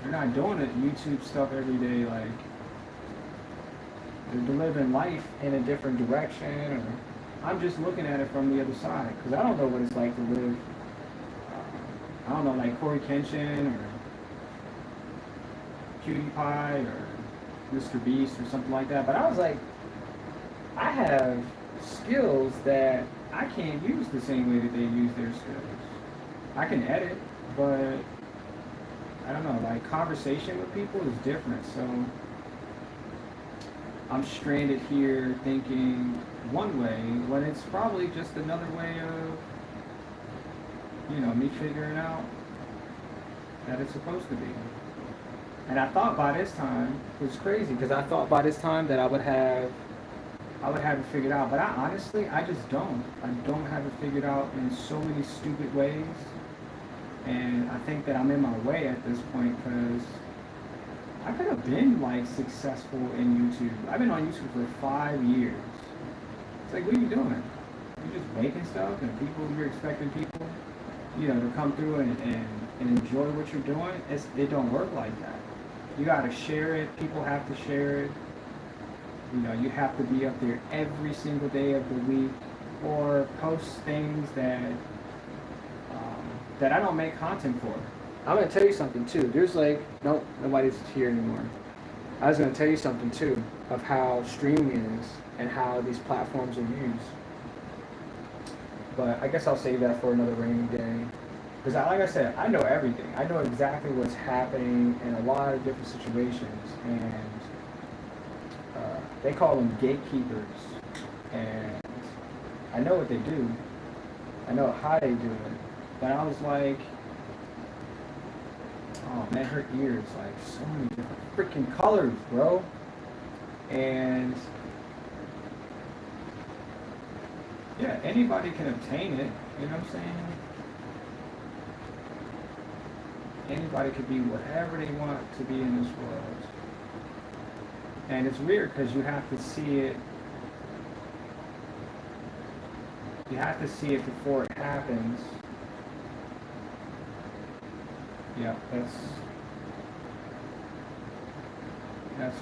they're not doing it YouTube stuff every day. Like, they're delivering life in a different direction, or I'm just looking at it from the other side because I don't know what it's like to live. I don't know, like Corey Kenshin or PewDiePie or Mr. Beast or something like that. But I was like, I have skills that I can't use the same way that they use their skills. I can edit, but I don't know, like conversation with people is different. So I'm stranded here thinking one way when it's probably just another way of, me figuring out that it's supposed to be. And I thought by this time, it was crazy because I thought by this time that I would have it figured out. But I just don't. I don't have it figured out in so many stupid ways. And I think that I'm in my way at this point because I could have been like successful in YouTube. I've been on YouTube for 5 years. It's like, what are you doing? You're just making stuff and you're expecting people, to come through and enjoy what you're doing. It don't work like that. You gotta share it. People have to share it. You have to be up there every single day of the week or post things that I don't make content for. I'm going to tell you something too. There's nobody's here anymore. I was going to tell you something too of how streaming is and how these platforms are used. But I guess I'll save that for another rainy day. Because like I said, I know everything. I know exactly what's happening in a lot of different situations. And they call them gatekeepers. And I know what they do. I know how they do it. But I was like, oh man, her ears, like so many different freaking colors, bro. And yeah, anybody can obtain it, you know what I'm saying? Anybody could be whatever they want to be in this world. And it's weird because you have to see it. You have to see it before it happens. Yeah, that's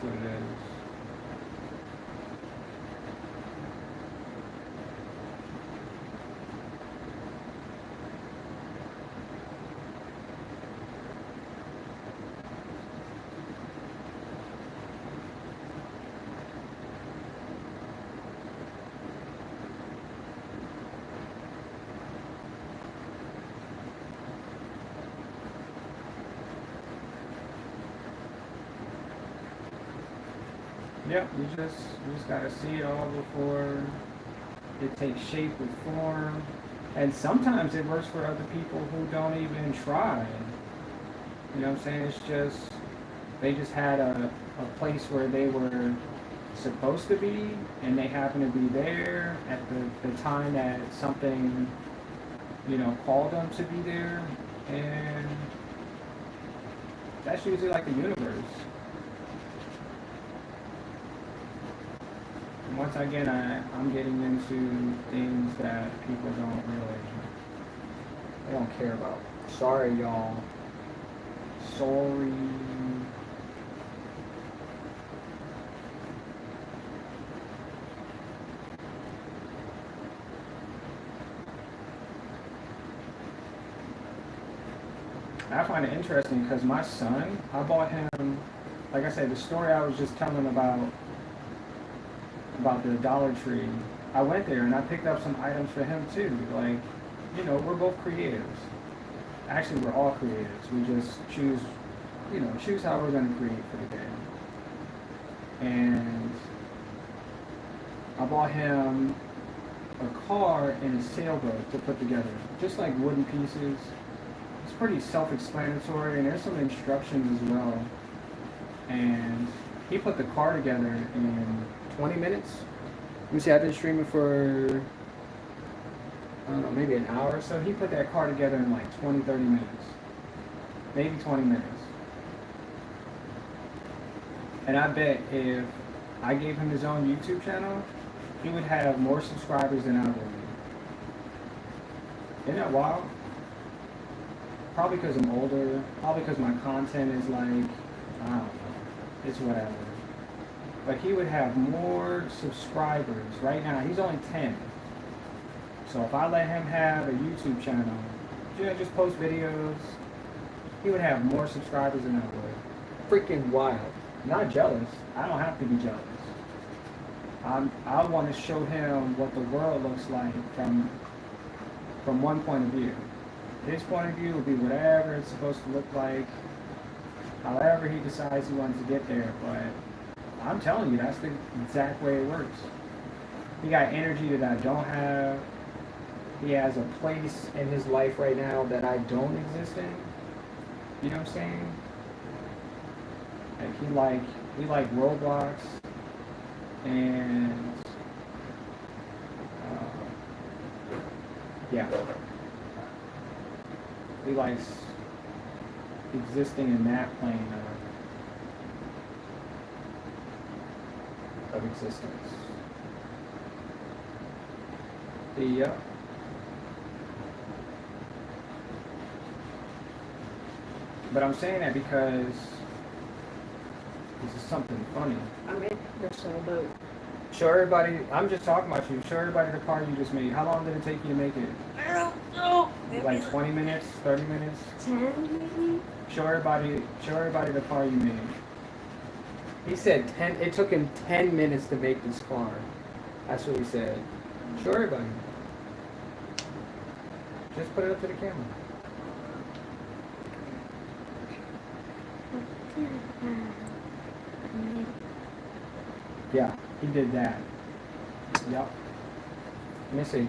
what it is. Yep, you just gotta see it all before it takes shape and form. And sometimes it works for other people who don't even try. You know what I'm saying? It's just, they just had a place where they were supposed to be, and they happen to be there at the time that something, called them to be there. And that's usually like the universe. Once again, I'm getting into things that people don't care about. Sorry, y'all. Sorry. I find it interesting because my son, I bought him, like I said, the story I was just telling about the Dollar Tree. I went there and I picked up some items for him too. Like, you know, we're both creatives. Actually, we're all creatives. We just choose, you know, choose how we're going to create for the day. And I bought him a car and a sailboat to put together, just like wooden pieces. It's pretty self-explanatory, and there's some instructions as well. And he put the car together in 20 minutes. Let me see, I've been streaming for, I don't know, maybe an hour or so. He put that car together in like 20, 30 minutes. Maybe 20 minutes. And I bet if I gave him his own YouTube channel, he would have more subscribers than I would. Isn't that wild? Probably because I'm older. Probably because my content is like, I don't know. It's whatever. But he would have more subscribers. Right now, he's only 10. So if I let him have a YouTube channel, just post videos, he would have more subscribers than I would. Freaking wild. Not jealous. I don't have to be jealous. I want to show him what the world looks like from one point of view. His point of view will be whatever it's supposed to look like, however he decides he wants to get there. But I'm telling you, that's the exact way it works. He got energy that I don't have. He has a place in his life right now that I don't exist in. You know what I'm saying? Like he like Roblox, and yeah, he likes existing in that plane of existence. Yeah. But I'm saying that because this is something funny. I'm in the sailboat. Show everybody, I'm just talking about you, show everybody the car you just made. How long did it take you to make it? I don't know. Like 20 minutes, 30 minutes? 10 maybe? Show everybody the car you made. He said it took him 10 minutes to make this car. That's what he said. Show everybody. Just put it up to the camera. Yeah, he did that. Yep. Let me see.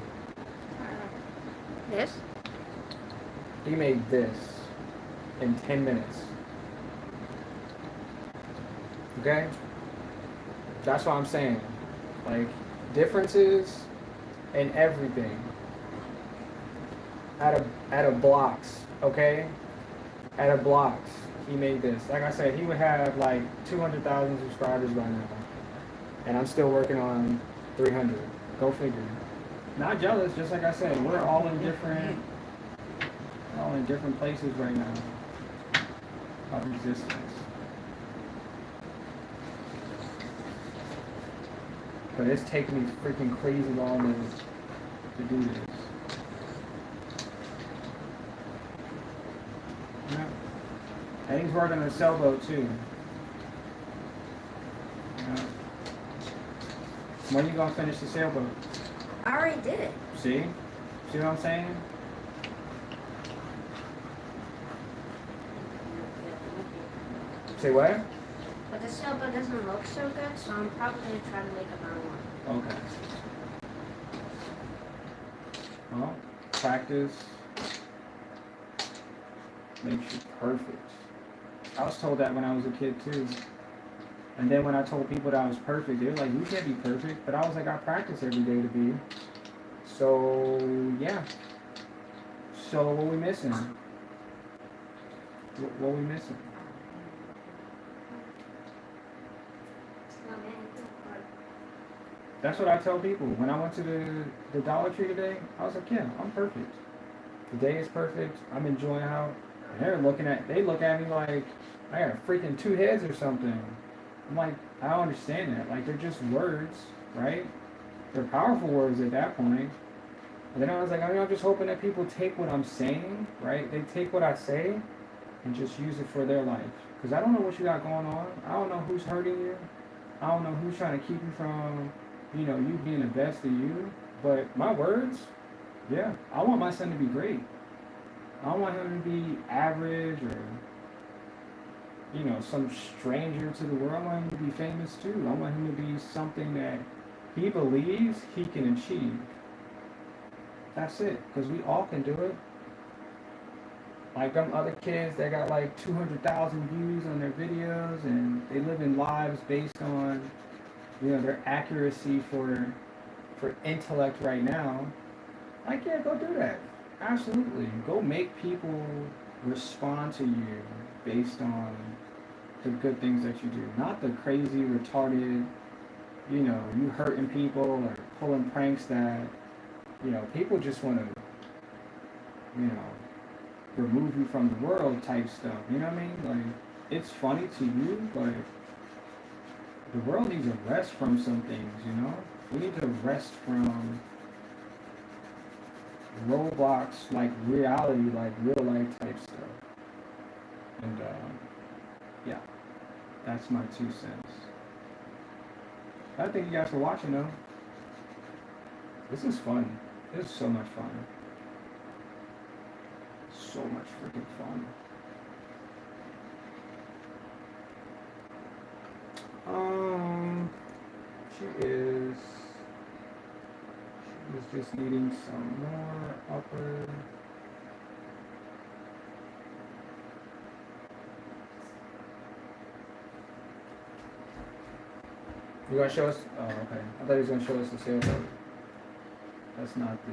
This? He made this in 10 minutes. Okay? That's what I'm saying. Like, differences in everything. Out of blocks, okay? Out of blocks, he made this. Like I said, he would have like 200,000 subscribers by now. And I'm still working on 300. Go figure. Not jealous, just like I said, we're all in different places right now of existence. But it's taking me freaking crazy long to do this. Yeah. And he's working on a sailboat too. Yeah. When are you gonna finish the sailboat? I already did it. See? See what I'm saying? Say what? But the sailboat doesn't look so good, so I'm probably going to try to make another one. Okay. Well, practice makes you perfect. I was told that when I was a kid too. And then when I told people that I was perfect, they were like, you can't be perfect. But I was like, I practice every day to be. So, yeah. So, what we missing? What we missing? That's what I tell people. When I went to the Dollar Tree today, I was like, yeah, I'm perfect. The day is perfect. I'm enjoying how they look at me like I got freaking 2 heads or something. I'm like, I don't understand that. Like, they're just words, right? They're powerful words at that point. And then I was like, I'm just hoping that people take what I'm saying, right? They take what I say and just use it for their life. Because I don't know what you got going on. I don't know who's hurting you. I don't know who's trying to keep you from, you being the best of you. But my words, yeah, I want my son to be great. I don't want him to be average or, some stranger to the world. I want him to be famous too. I want him to be something that he believes he can achieve. That's it. Because we all can do it. Like them other kids that got like 200,000 views on their videos and they live in lives based on, their accuracy for intellect right now. Like, yeah, go do that. Absolutely. Go make people respond to you based on the good things that you do. Not the crazy, retarded, you hurting people or pulling pranks that, people just want to, remove you from the world type stuff. You know what I mean? Like, it's funny to you, but the world needs a rest from some things, We need to rest from Roblox, like reality, like real life type stuff. And, yeah, that's my 2 cents. I thank you guys for watching, though. This is fun. This is so much fun. So much freaking fun. She is just needing some more upper. You gonna show us? Oh, okay. I thought he was gonna show us the sailboat. That's not the.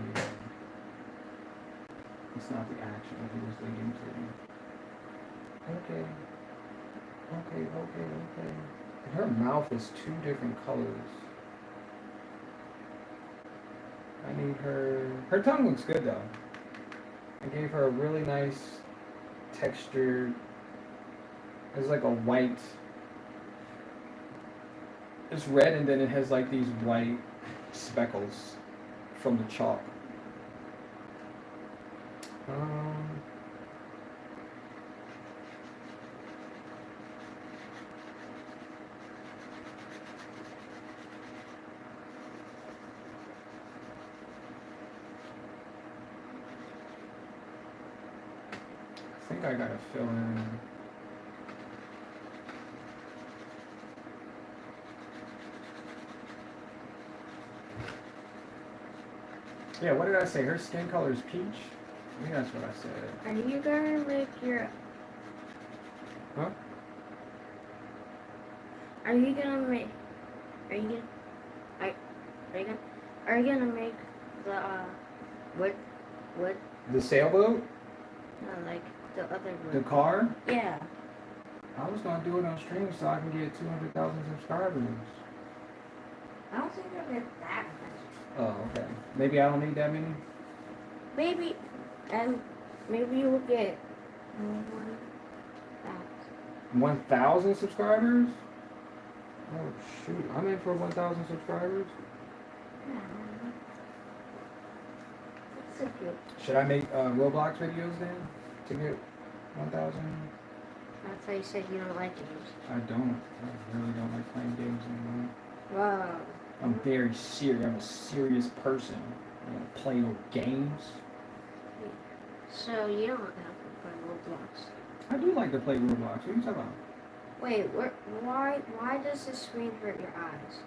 It's not the action that he was leading to. Okay. And her mouth is 2 different colors. I need her. Her tongue looks good though. I gave her a really nice textured. It's like a white. It's red and then it has like these white speckles from the chalk. I think I gotta fill in. Yeah, what did I say? Her skin color is peach? I think that's what I said. Are you gonna make your... Huh? Are you gonna make... Are you gonna make the, what? The sailboat? No, like, the other The one. car? Yeah. I was gonna do it on stream so I can get 200,000 subscribers. I don't think I'll get that much. Oh, okay. Maybe I don't need that many? Maybe you will get 1,000. 1,000 subscribers? Oh, shoot. I'm in for 1,000 subscribers? That's so cute. Should I make Roblox videos then to get 1,000? That's why you said you don't like games. I don't. I really don't like playing games anymore. Wow. I'm very serious. I'm a serious person. I don't play no games. So you don't have to play Roblox. I do like to play Roblox. What are you talking about? Wait, why does the screen hurt your eyes?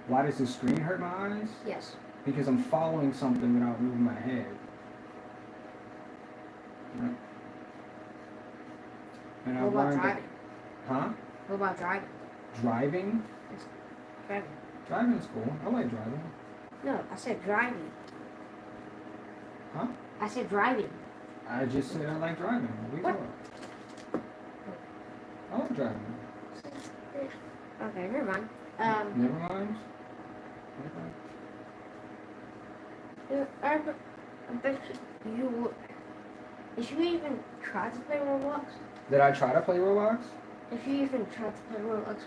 Why does the screen hurt my eyes? Yes. Because I'm following something without moving my head. Right. And I What about learned that- driving? Huh? What about driving? Driving? Driving. Driving's cool. I like driving. No, I said driving. Huh? I said driving. I just said I like driving. What are you What? talking about? I like driving. Okay, never mind. Never mind. I bet you would. If you even try to play Roblox, Did I try to play Roblox? if you even tried to play Roblox,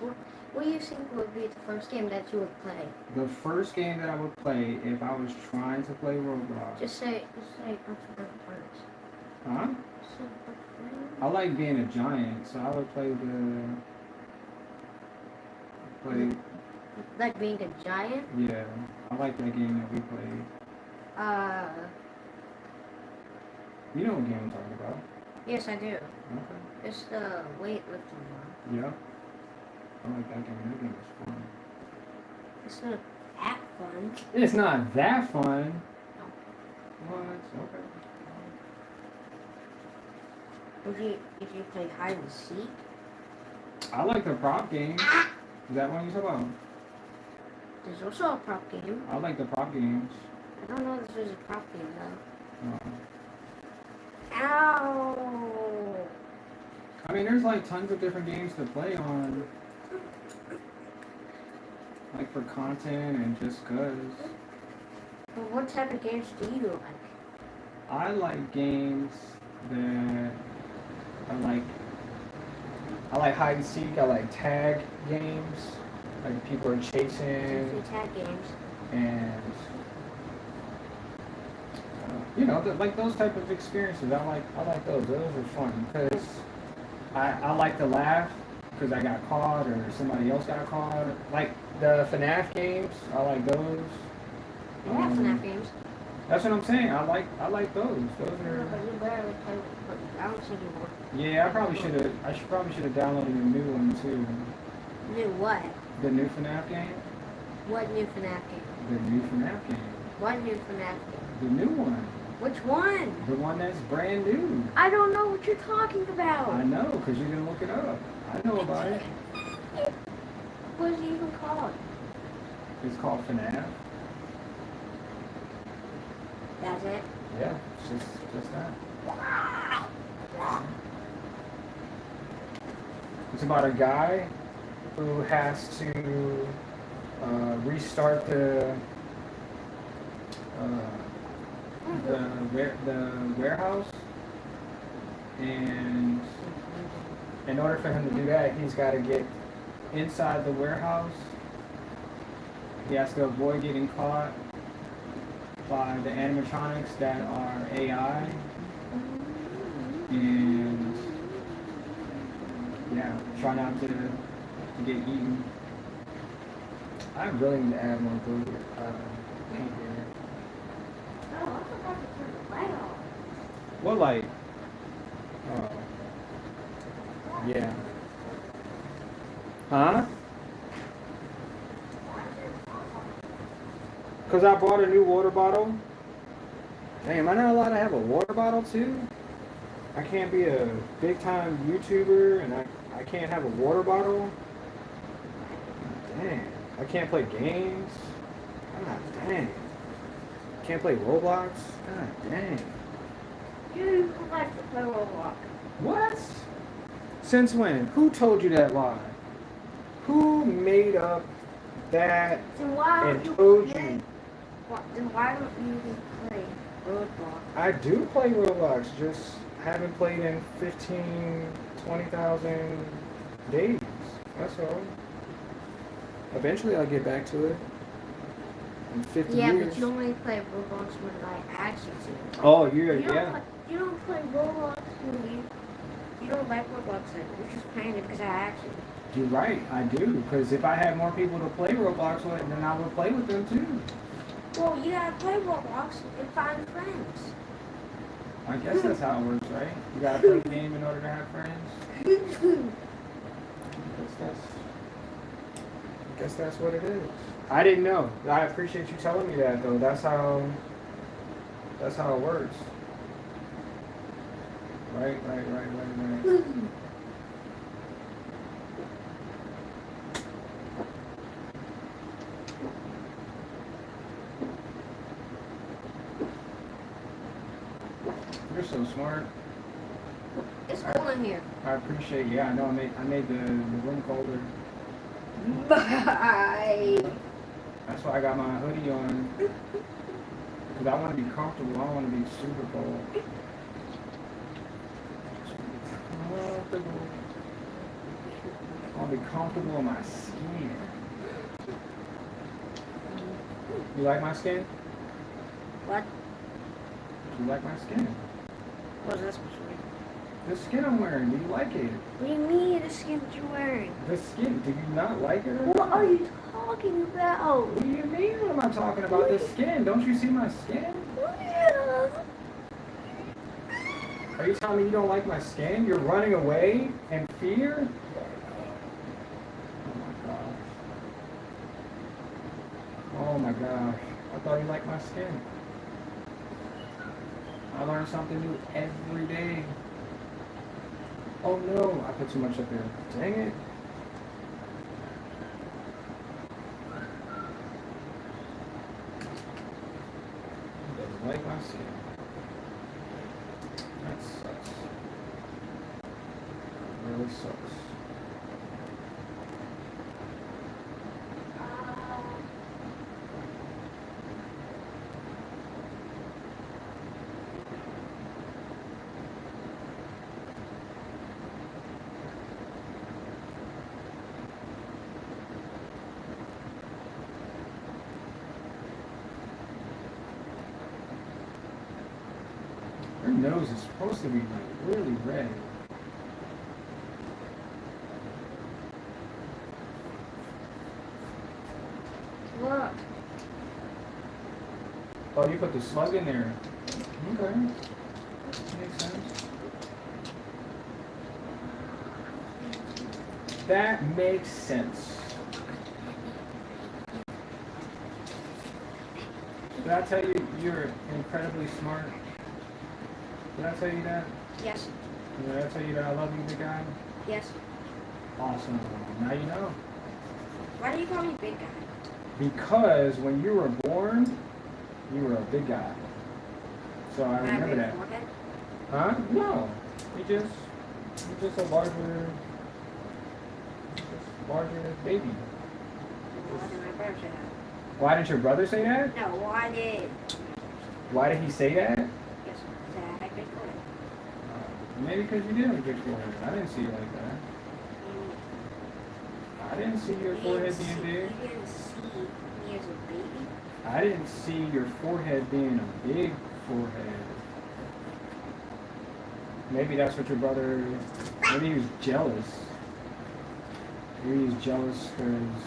what do you think would be the first game that you would play? The first game that I would play if I was trying to play Roblox. Just say Bunch of Birds. Huh? Just say Bunch of Birds. I like being a giant, so I would play Like being a giant? yeah. I like that game that we played. Uh, You know what game I'm talking about? yes, I do. Okay. It's the weightlifting one. Yeah. I like that game. That game was fun. It's not that fun. It's not that fun. What? Okay. If you play hide and seek, I like the prop games. Is that one you talk about? there's also a prop game. I like the prop games. I don't know if this is a prop game though. Uh, Ow! I mean, there's like tons of different games to play on. Like for content and just cause. But what type of games do you like? I like games that I like hide and seek. I like tag games. Like people are chasing Free tag games. and you know, like those type of experiences. I like those. Those are fun because I like to laugh because I got caught or somebody else got caught. Like the FNAF games, I like those. You have FNAF games. That's what I'm saying. I like those. Those No, are. but you barely play. But I don't think you want. Yeah, I probably should have. Probably should have downloaded a new one too. New what? The new FNAF game. What new FNAF game? The new FNAF game. What new FNAF game? The new one. Which one? The one that's brand new. I don't know what you're talking about. I know, because you're gonna look it up. I know about it. What is it even called? It's called FNAF. That's it. Yeah, it's just that. It's about a guy who has to restart the warehouse, and in order for him to do that, he's got to get inside the warehouse. He has to avoid getting caught by the animatronics that are AI, and yeah, try not to get eaten. I really need to add more blue paint here. Oh, I forgot to turn the light off. What light? Oh. Yeah. Huh? Because I bought a new water bottle. Damn, am I not allowed to have a water bottle too? I can't be a big time YouTuber and I can't have a water bottle? Dang. I can't play games? God dang. Can't play Roblox? God dang. You like to play Roblox. What? Since when? Who told you that lie? Who made up that Then why and don't you told play? you? Then why don't you even play Roblox? I do play Roblox, just haven't played in 15, 20,000 days. That's all. Eventually I'll get back to it. In 50 Yeah, years. but you only play Roblox when I ask you to. Oh, You don't yeah. play, you don't play Roblox when you don't like Roblox. Then you're just playing it because I asked you. You're right, I do. Because if I had more people to play Roblox with, then I would play with them too. Well, you gotta play Roblox and find friends. I guess that's how it works, right? You gotta play the game in order to have friends. I guess that's what it is. I didn't know. I appreciate you telling me that though. That's how it works. Right. You're so smart. It's cool in here. I appreciate. Yeah, I know. I made the room colder. Bye. That's why I got my hoodie on. Because I want to be comfortable. I don't want to be super cold. I want to be comfortable in my skin. You like my skin? What? You like my skin? What's this supposed to be? The skin I'm wearing, do you like it? What do you mean the skin that you're wearing? The skin, do you not like it or What not? are you talking about? What do you mean what am I talking about? The skin, don't you see my skin? Yeah. Are you telling me you don't like my skin? You're running away in fear? Oh my gosh. I thought you liked my skin. I learn something new every day. Oh no, I put too much up there. Dang it. Doesn't like my skin. That sucks. Really sucks. Her nose is supposed to be like really red. Look. Oh, you put the slug in there. Okay. Makes sense. That makes sense. Did I tell you you're incredibly smart? Did I tell you that? Yes. Did I tell you that I love you, big guy? Yes. Awesome. Now you know. Why do you call me big guy? Because when you were born, you were a big guy. So I remember that. Forehead? Huh? No. You're just a larger baby. Why did my brother say that? Why did your brother say that? No, why did? Why did he say that? Yes, because I had big forehead. Maybe because you did have a big forehead. I didn't see you like that. I didn't see your forehead being big. You didn't see me as a baby? I didn't see your forehead being a big forehead. Maybe that's what your brother, maybe he was jealous. Maybe he's jealous because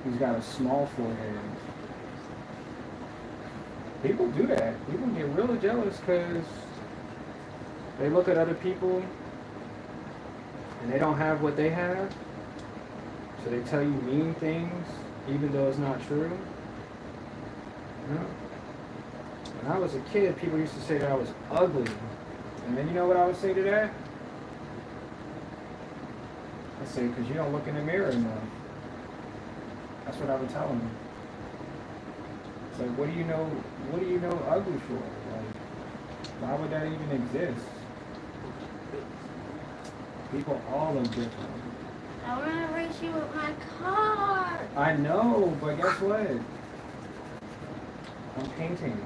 he's got a small forehead. People do that. People get really jealous because they look at other people and they don't have what they have. So they tell you mean things even though it's not true. You know? When I was a kid, people used to say that I was ugly. And then you know what I would say to that? I'd say, because you don't look in the mirror enough. That's what I would tell them. It's like, what do you know ugly for? Like, why would that even exist? People all look different. I want to race you with my car. I know, but guess what? I'm painting.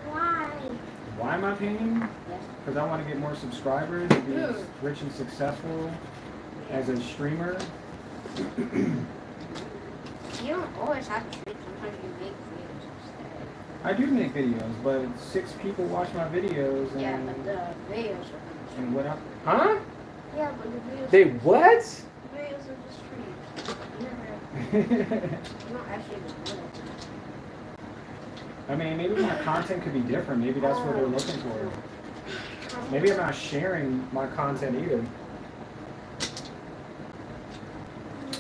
Why? Why am I painting? Yes. Because I want to get more subscribers and be rich and successful as a streamer. You don't always have to make. Sometimes you make videos instead. I do make videos, but 6 people watch my videos and Yeah, but the videos are and what up? Huh? Yeah, but the videos. They what? The videos are just for you. You're not actually the one. I mean, maybe my content could be different. Maybe that's what they're looking for. Maybe I'm not sharing my content either.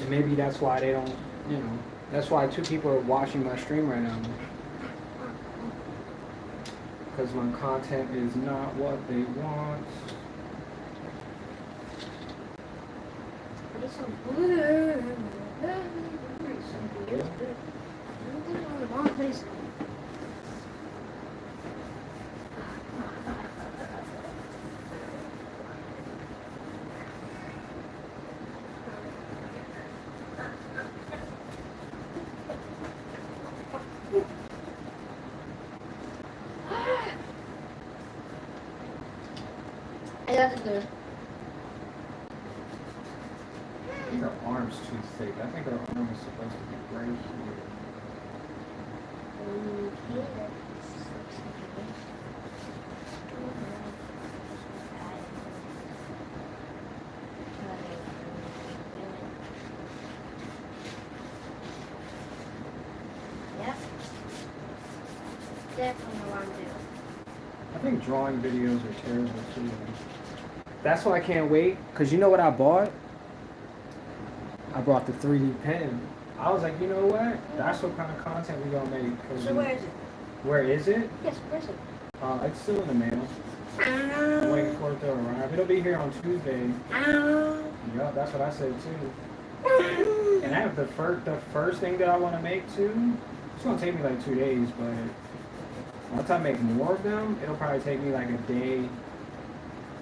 And maybe that's why they don't, you know, that's why 2 people are watching my stream right now. Because my content is not what they want. It's so blue. Simple. I'm in the wrong place. That's good. I think her arm's too thick. I think her arm is supposed to be right here. Yep. Definitely want to do. I think drawing videos are terrible too. That's why I can't wait. Cause you know what I bought? I brought the 3D pen. I was like, you know what? That's what kind of content we gonna make. So where is it? Where is it? Yes, where is it? It's still in the mail. I'm waiting for it to arrive. It'll be here on Tuesday. Yeah, that's what I said too. And I have the first thing that I want to make too. It's gonna take me like 2 days, but once I make more of them, it'll probably take me like a day.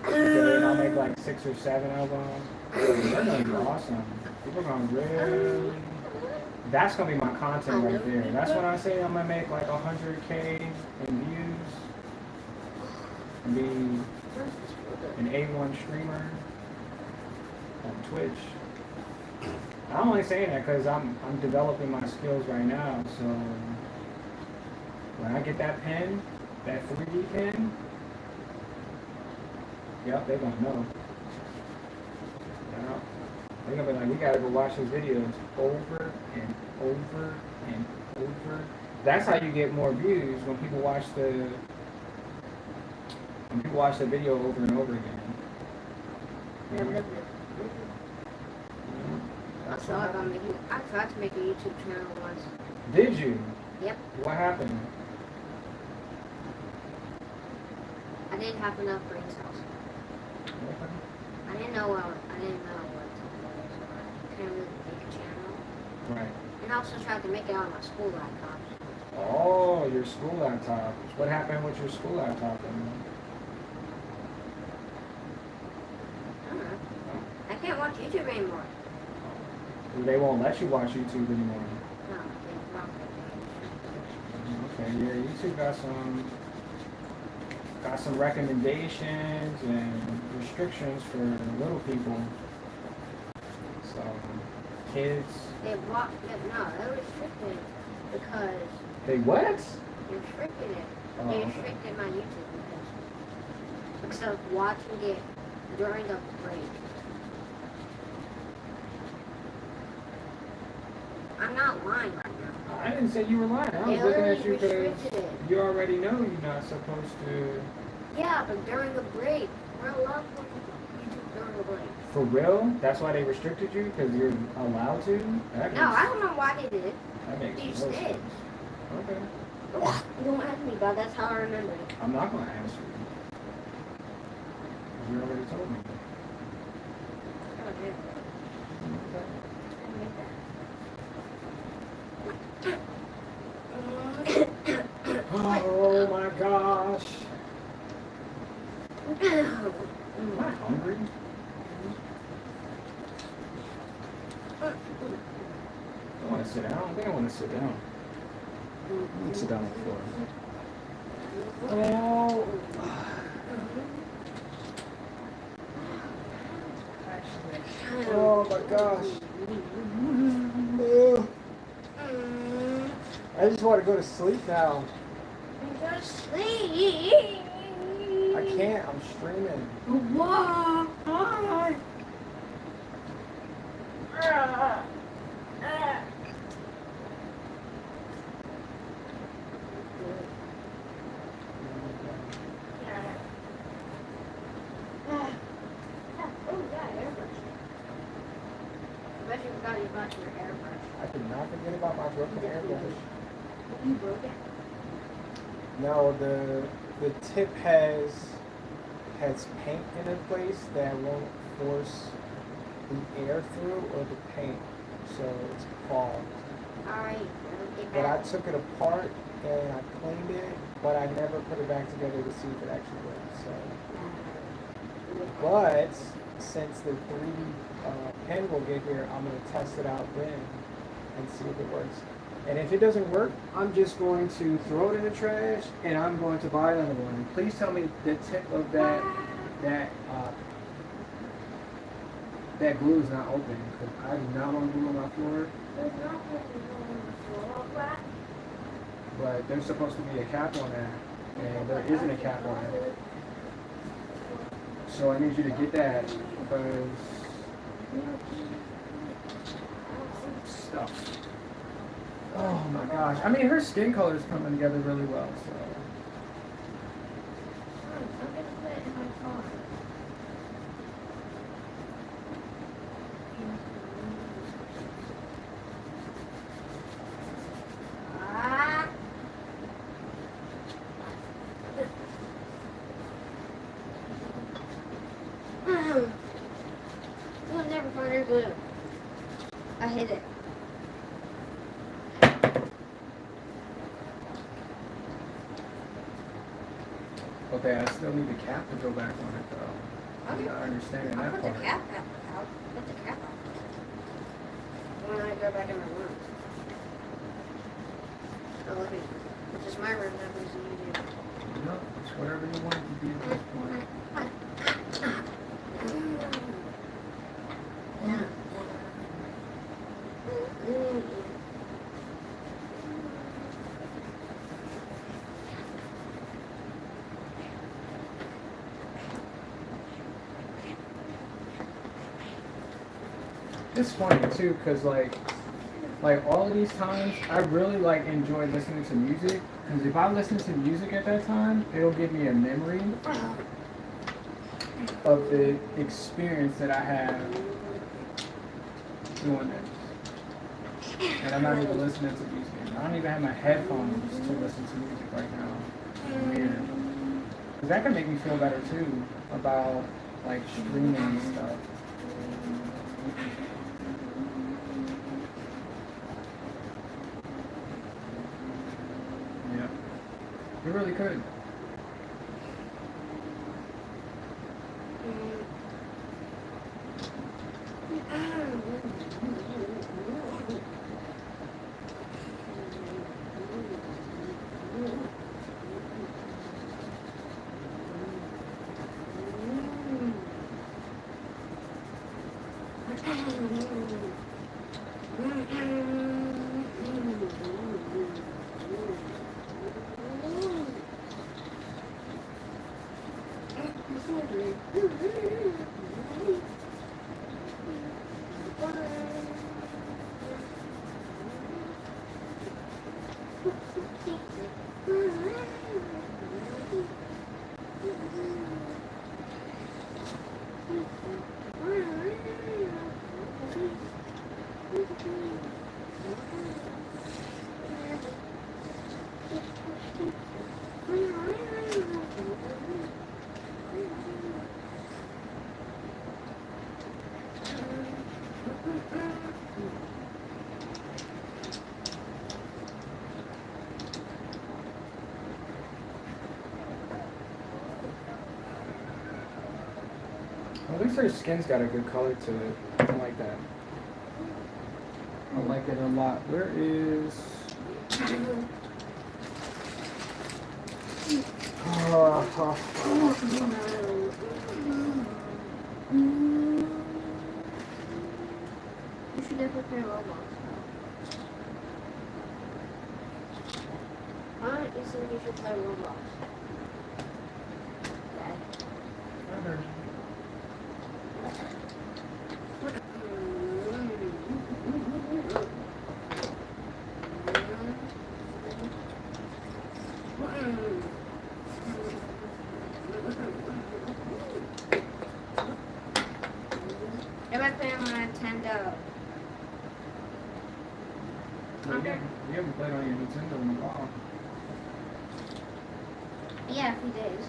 And I'll make like 6 or 7 of them. They're gonna be awesome. People are gonna really. That's gonna be my content right there. That's when I say I'm gonna make like 100K in views. And be an A1 streamer on Twitch. I'm only saying that because I'm developing my skills right now. So when I get that pen, that 3D pen, yep, they're gonna know. Yeah. They're gonna be like, we gotta go watch his videos over and over and over. That's how you get more views when people watch the video over and over again. Yeah. I tried to make a YouTube channel once. Did you? Yep. What happened? I didn't have enough brain cells. I didn't know what to do, so I couldn't really make a channel. Right. And I also tried to make it on my school laptop. Oh, your school laptop. What happened with your school laptop then? I don't know. I can't watch YouTube anymore. They won't let you watch YouTube anymore. No, it's not. Okay, yeah, YouTube got some recommendations and restrictions for little people. So kids. They blocked it. No, they restricted it because They what? they restricted it. Oh, They okay. restricted my YouTube because of watching it during the break. I'm not lying right now. I didn't say you were lying. I was They looking at literally you because restricted it. you already know you're not supposed to. Yeah, but during the break, we're allowed to watch YouTube during the break. For real? That's why they restricted you? Because you're allowed to? That No, I makes, don't know why they did it. that makes You no said. sense. Okay. Don't ask me, but that's how I remember it. I'm not going to answer you. You already told me. Oh, yeah. Oh my gosh. Am I hungry? I want to sit down. I think I want to sit down. Sit down on the floor. Oh. Oh my gosh. I just want to go to sleep now. Go sleep. I can't. I'm streaming. Why? I bet you forgot about your airbrush. I did not forget about my broken airbrush. You broke it? No, the tip has paint in a place that won't force the air through or the paint, so it's clogged. Alright, But I took it apart and I cleaned it, but I never put it back together to see if it actually works. So, but since the 3D pen will get here, I'm gonna test it out then and see if it works. And if it doesn't work, I'm just going to throw it in the trash and I'm going to buy another one. Please tell me the tip of that glue is not open, because I do not want glue on my floor. There's nothing on the floor, but but there's supposed to be a cap on that, and there isn't a cap on it. So I need you to get that because stuff. Oh my gosh! I mean, her skin color is coming together really well. So. I'm gonna put it in my car. Ah. You'll never find her glue. I hit it. Okay, I still need the cap to go back on it though. I'm not understanding I'll that put part. the cap out. I'll put the cap on. When I go back in my room. Oh, look at Which is my room, that was easier. No, it's whatever you want it to be at this point. It's funny too, cause like all of these times, I really like enjoy listening to music. Cause if I listen to music at that time, it'll give me a memory of the experience that I had doing this. And I'm not even listening to music. I don't even have my headphones to listen to music right now. It's weird. Cause that can make me feel better too about like streaming and stuff. Yeah, you really could. At least her skin's got a good color to it. I like that. I like it a lot. Where is... You should never play Roblox. Why don't you think you should play Roblox? Dad. If I play on my Nintendo. You haven't played on your Nintendo in a while. Yeah, a few days.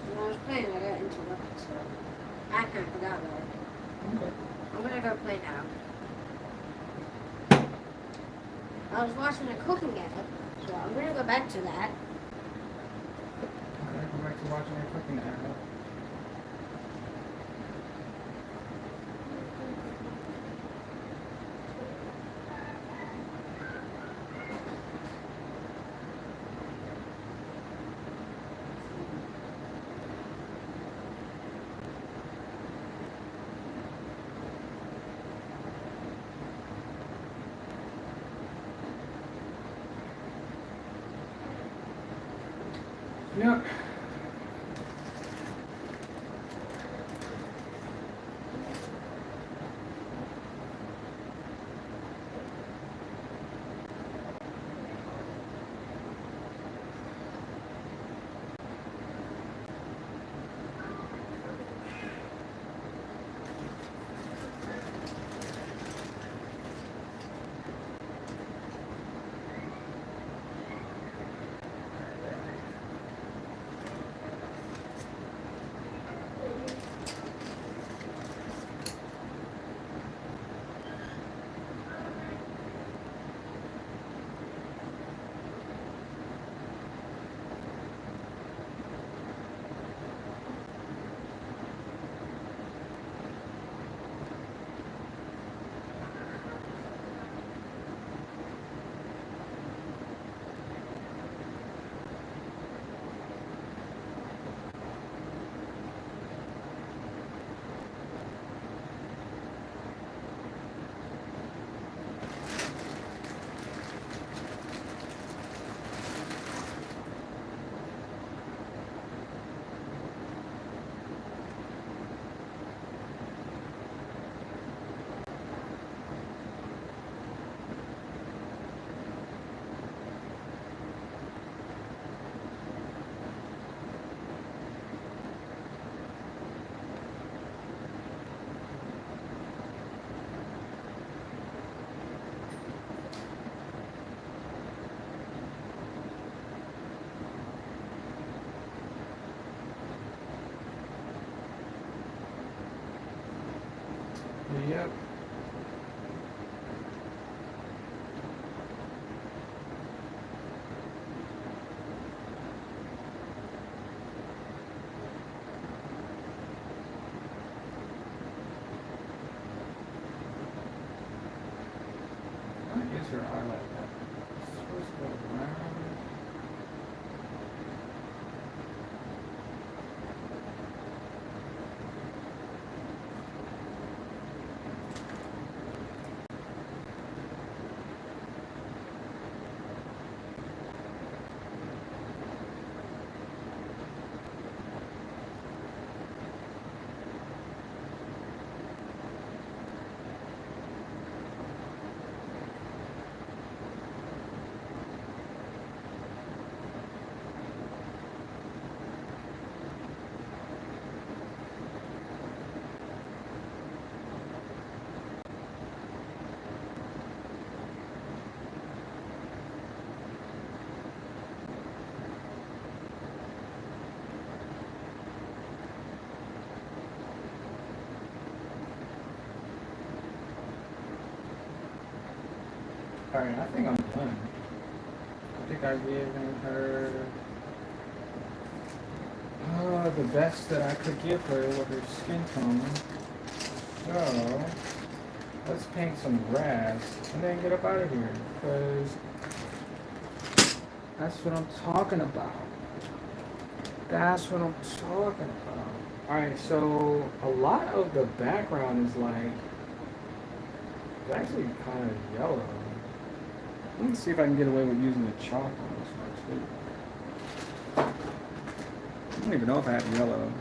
When I was playing, I got interrupted, so I kind of forgot about it. Okay. I'm gonna go play now. I was watching a cooking ad, so I'm gonna go back to that. Okay, go back to watching your cooking ad. Yeah. Yep. Why is her eye like that? It's supposed to go around. Alright, I think I'm done. I think I've given her the best that I could give her with her skin tone. So, let's paint some grass and then get up out of here. Because that's what I'm talking about. That's what I'm talking about. Alright, so a lot of the background is like, it's actually kind of yellow. Let me see if I can get away with using the chalk on this one too. I don't even know if I have yellow.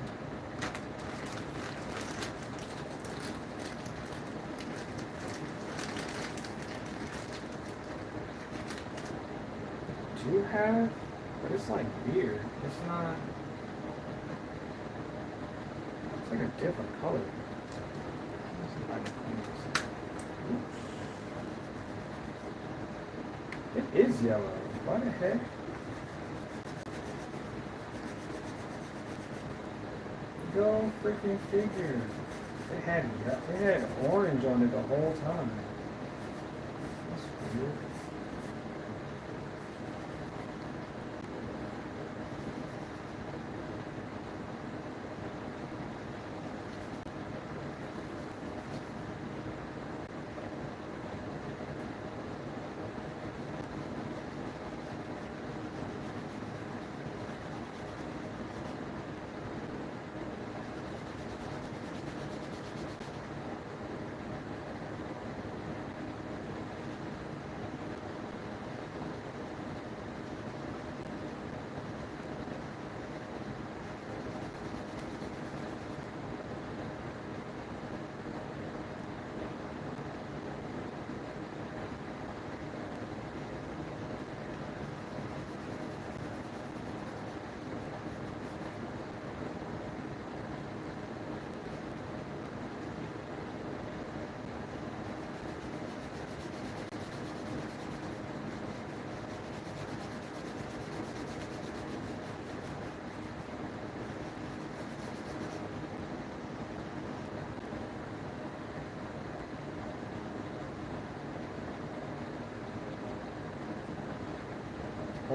Do you have? But it's like weird. It's not. It's like a different color. Let's see if I can clean this up. Oops. It is yellow. Why the heck? Go freaking figure. It had orange on it the whole time. That's weird.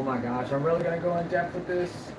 Oh my gosh, I'm really gonna go in depth with this.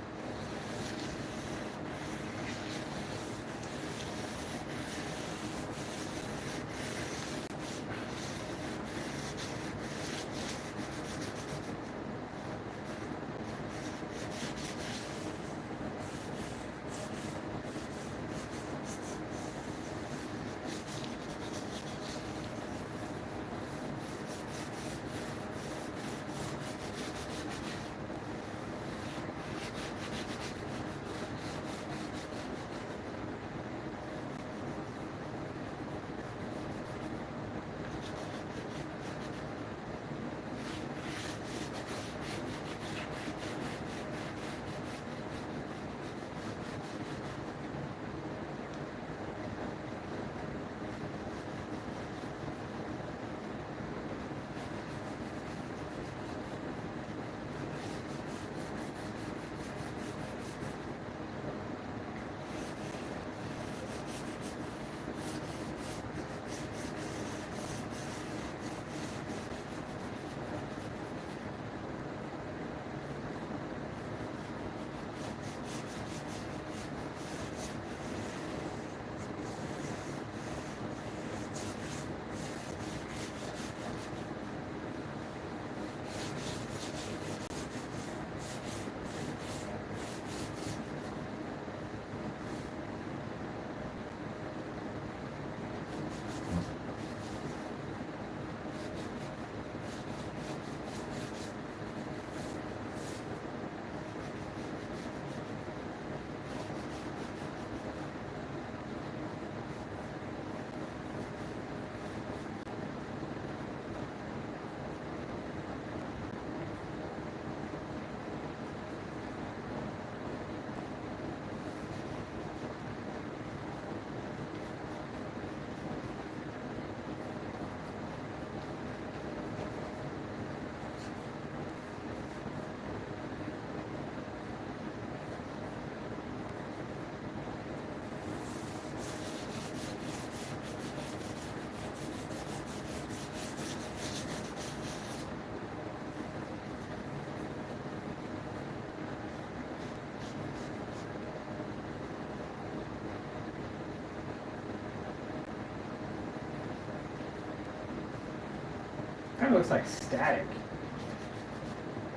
Kind of looks like static.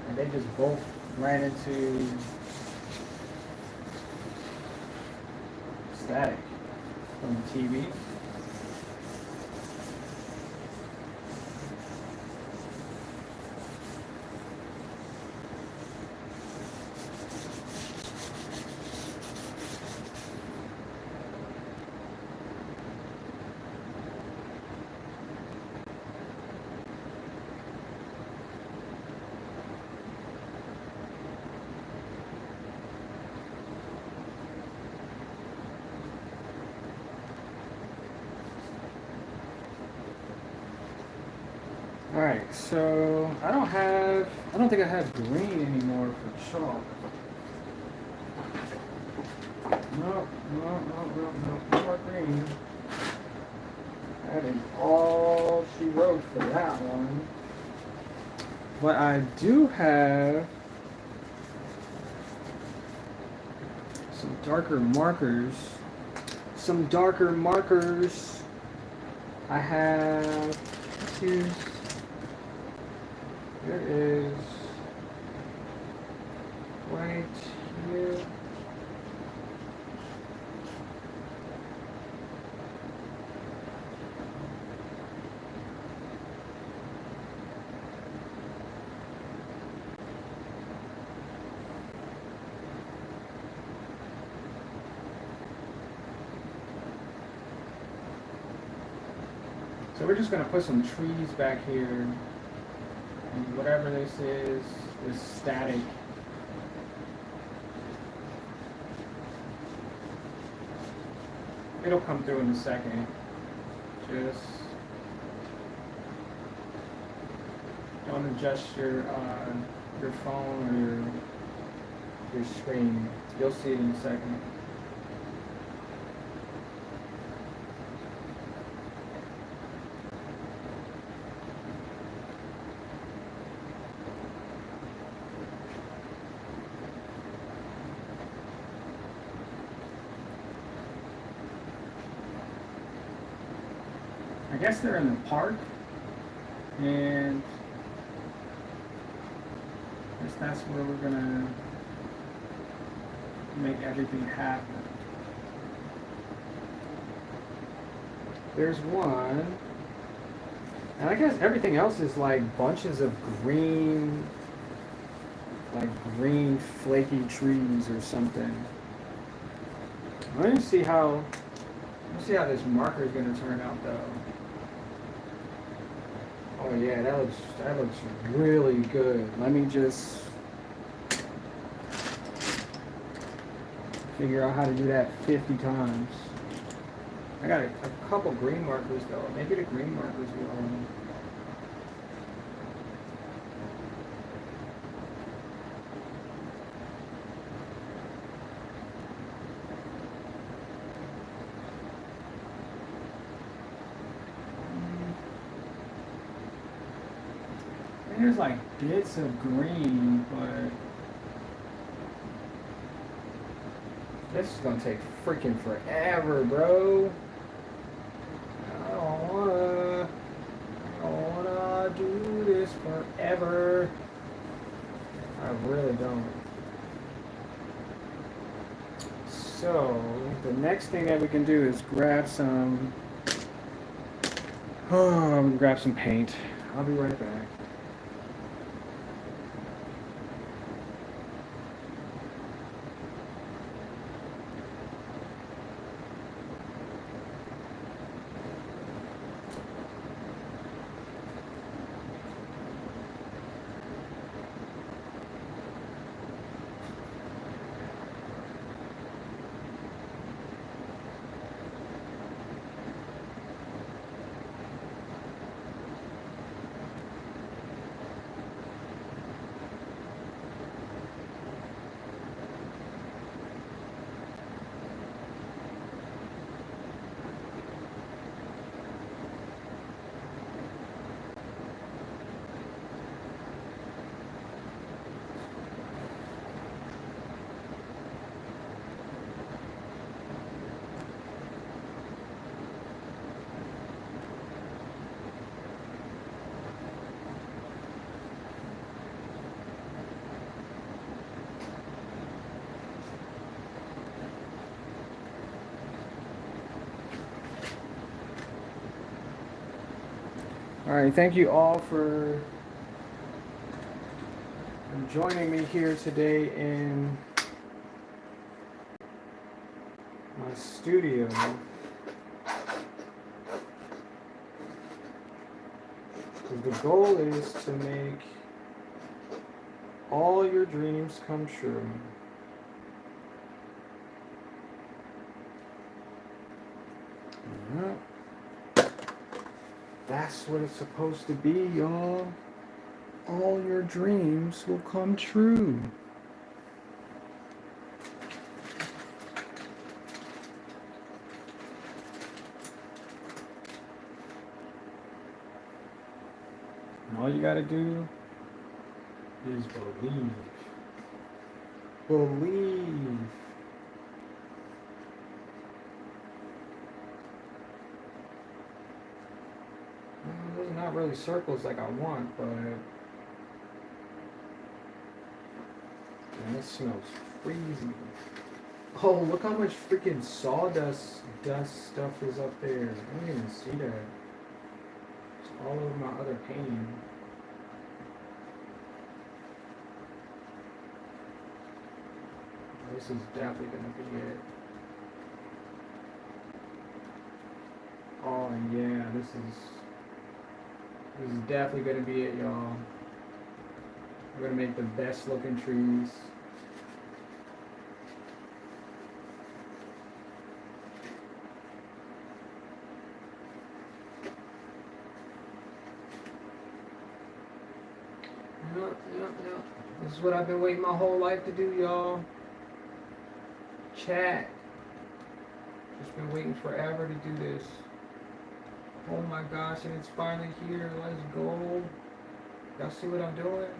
And they just both ran into static from the TV. Alright, so I don't think I have green anymore for chalk. No, no more green. That is all she wrote for that one. But I do have some darker markers. I have, there is right here. So we're just going to put some trees back here, and whatever this is static. It'll come through in a second. Just don't adjust your phone or your screen. You'll see it in a second. I guess they're in the park, and I guess that's where we're gonna make everything happen. There's one, and I guess everything else is like bunches of green, like green flaky trees or something. Let me see how this marker is gonna turn out though. Oh yeah, that looks really good. Let me just figure out how to do that 50 times. I got a couple green markers though. Maybe the green markers will. There's like bits of green, but this is gonna take freaking forever, bro. I don't wanna do this forever. I really don't. So the next thing that we can do is grab some. Oh, I'm gonna grab some paint. I'll be right back. All right, thank you all for joining me here today in my studio. The goal is to make all your dreams come true. Yep. That's what it's supposed to be, y'all. All your dreams will come true. And all you gotta do is believe. Believe. Those are not really circles like I want, but man, it smells freezing. Oh, look how much freaking sawdust dust stuff is up there. I didn't even see that. It's all over my other painting. This is definitely gonna be it. Oh yeah, this is definitely gonna be it, y'all. We're gonna make the best looking trees. Yep. This is what I've been waiting my whole life to do, y'all. Chat. Just been waiting forever to do this. Oh my gosh, and it's finally here. Let's go. Y'all see what I'm doing?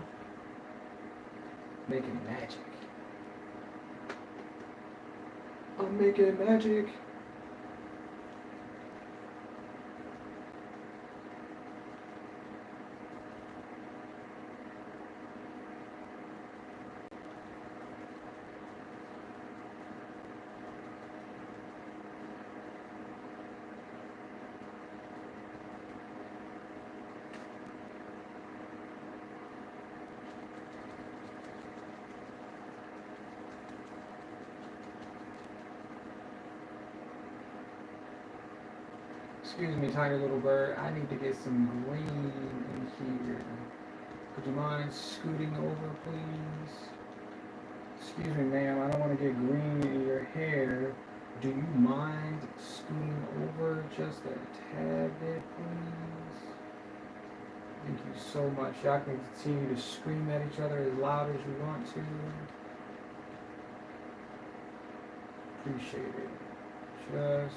Making magic. I'm making magic. Excuse me, tiny little bird. I need to get some green in here. Would you mind scooting over, please? Excuse me, ma'am. I don't want to get green in your hair. Do you mind scooting over just a tad bit, please? Thank you so much. Y'all can continue to scream at each other as loud as you want to. Appreciate it. Just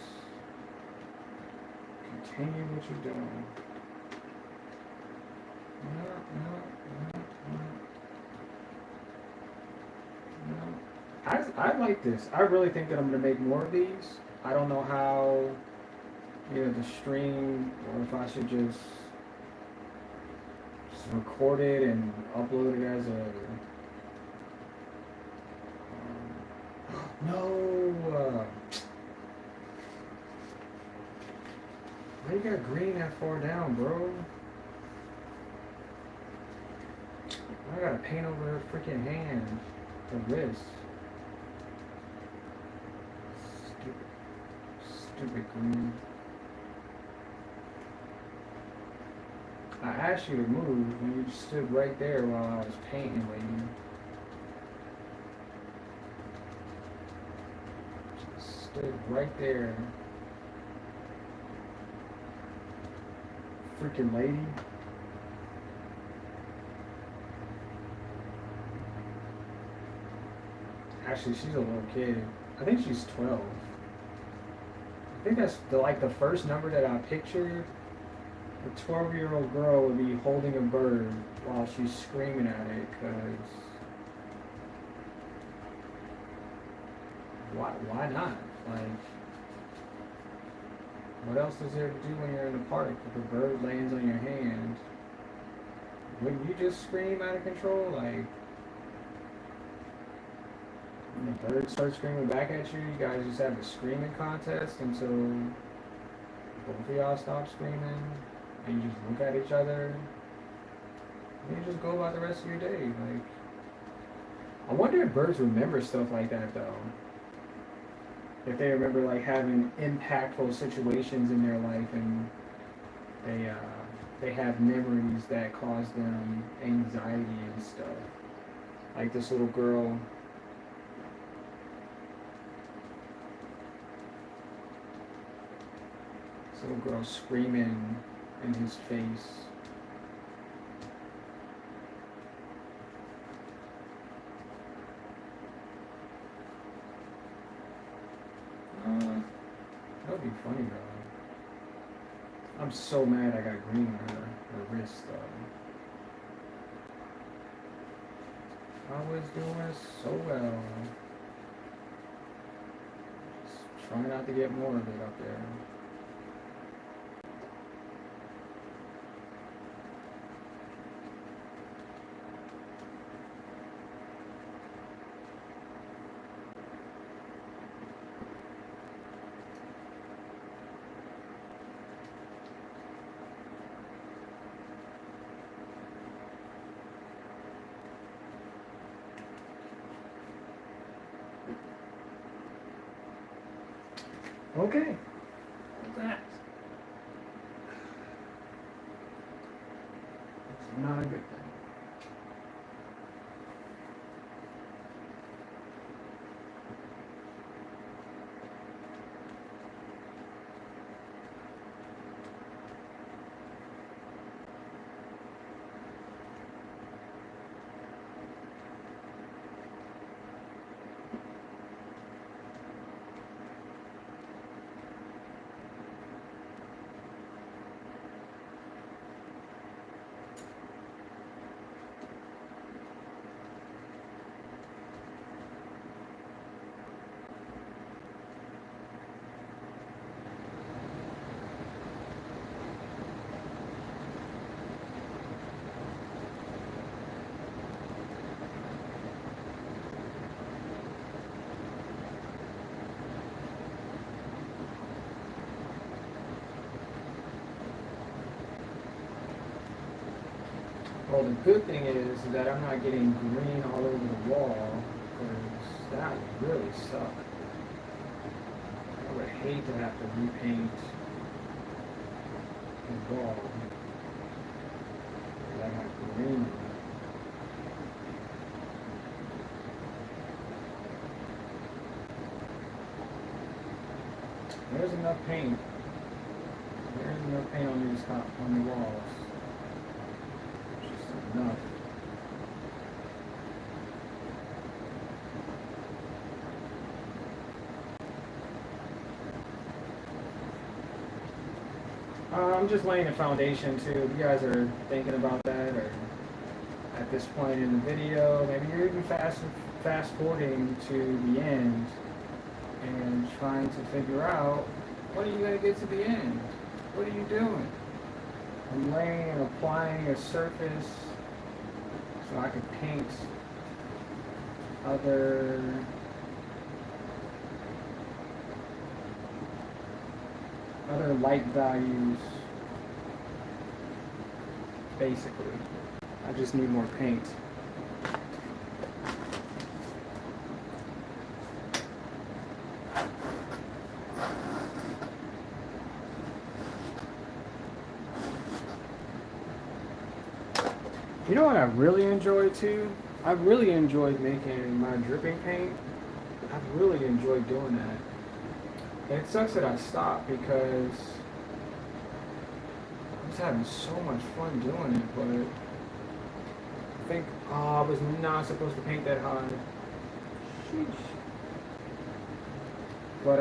continue what you're doing. No. I like this. I really think that I'm going to make more of these. I don't know how, the stream, or if I should just record it and upload it as a... no! Why you got green that far down, bro? I gotta paint over her freaking hand, her wrist. Stupid green. I asked you to move when you stood right there while I was painting with you. Just stood right there. Freaking lady. Actually, she's a little kid. I think she's 12. I think that's the first number that I pictured. A 12-year-old girl would be holding a bird while she's screaming at it, because why not? Like, what else is there to do when you're in the park if a bird lands on your hand? Wouldn't you just scream out of control? Like, when the bird starts screaming back at you, you guys just have a screaming contest until both of y'all stop screaming, and you just look at each other, and you just go about the rest of your day. Like, I wonder if birds remember stuff like that, though. If they remember, like, having impactful situations in their life, and they have memories that cause them anxiety and stuff. Like this little girl. This little girl screaming in his face. That would be funny though. I'm so mad I got green on her wrist though. I was doing so well. Just trying not to get more of it up there. Okay. What's that? It's not a good thing. Well, the good thing is that I'm not getting green all over the wall, because that would really suck. I would hate to have to repaint the wall. I got green. There's enough paint. There's enough paint on these on the walls. Just enough. I'm just laying a foundation too. If you guys are thinking about that, or at this point in the video, maybe you're even fast forwarding to the end and trying to figure out, what are you going to get to the end? What are you doing? I'm laying and applying a surface so I can paint other light values, basically. I just need more paint. You know what I really enjoy too? I really enjoyed making my dripping paint. I really enjoyed doing that. And it sucks that I stopped because I was having so much fun doing it, but I think I was not supposed to paint that high. Sheesh. But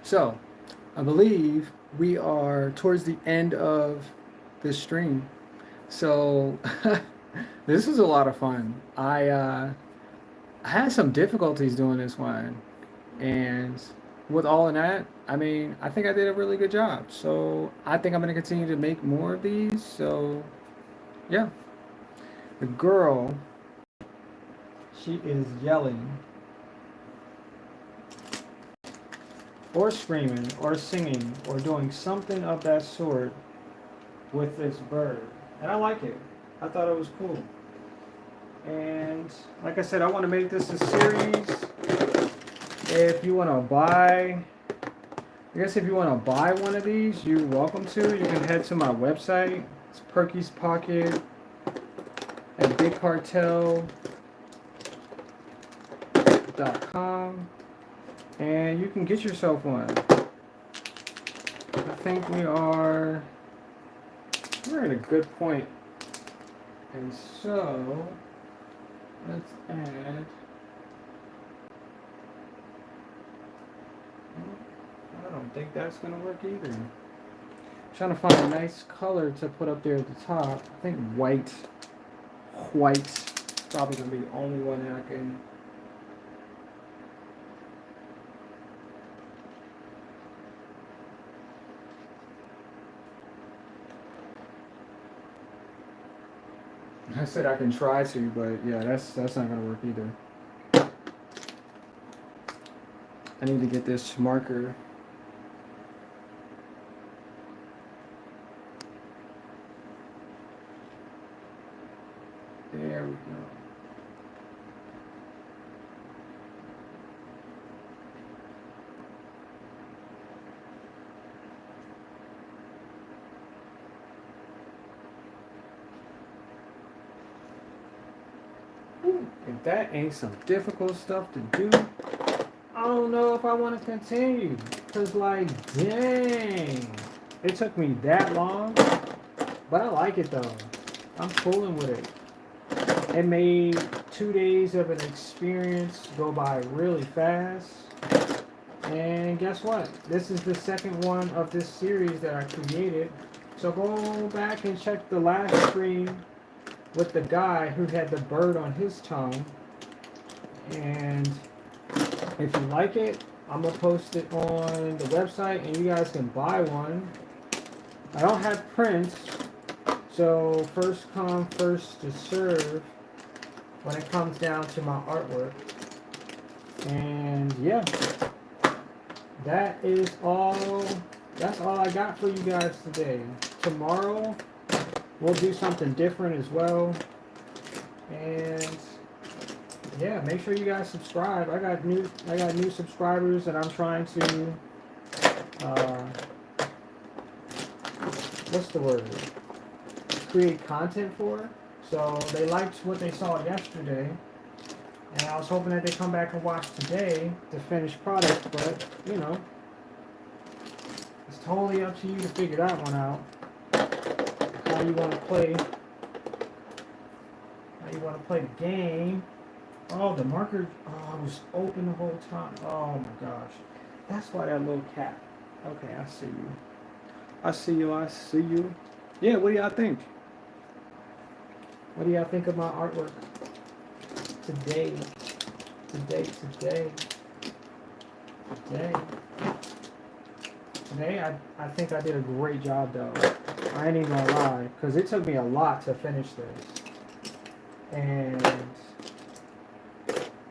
so I believe we are towards the end of this stream. So this is a lot of fun. I had some difficulties doing this one, and with all of that, I mean, I think I did a really good job. So I think I'm going to continue to make more of these. So yeah, the girl, she is yelling or screaming or singing or doing something of that sort with this bird, and I like it. I thought it was cool. And like I said, I want to make this a series. If you want to buy, I guess if you want to buy one of these, you're welcome to. You can head to my website. It's Perky's Pocket at bigcartel.com, and you can get yourself one. I think we're at a good point. And so let's add, I don't think that's going to work either. I'm trying to find a nice color to put up there at the top. I think white's probably going to be the only one that I can. I said I can try to, but yeah, that's not going to work either. I need to get this marker. There we go. If that ain't some difficult stuff to do, I don't know if I want to continue. Because, like, dang. It took me that long. But I like it, though. I'm fooling with it. It made 2 days of an experience go by really fast. And guess what? This is the second one of this series that I created. So go back and check the last stream with the guy who had the bird on his tongue. And if you like it, I'm going to post it on the website and you guys can buy one. I don't have prints, so first come, first to serve when it comes down to my artwork. And yeah, that's all I got for you guys today. Tomorrow, we'll do something different as well. And yeah, make sure you guys subscribe. I got new subscribers that I'm trying to what's the word? Create content for. So they liked what they saw yesterday, and I was hoping that they come back and watch today the finished product. But you know, it's totally up to you to figure that one out. How you want to play? How you want to play the game? Oh, the marker was open the whole time. Oh my gosh, that's why that little cat. Okay, I see you. I see you. I see you. Yeah, what do y'all think? What do y'all think of my artwork today? Today, I think I did a great job though. I ain't even gonna lie, because it took me a lot to finish this. And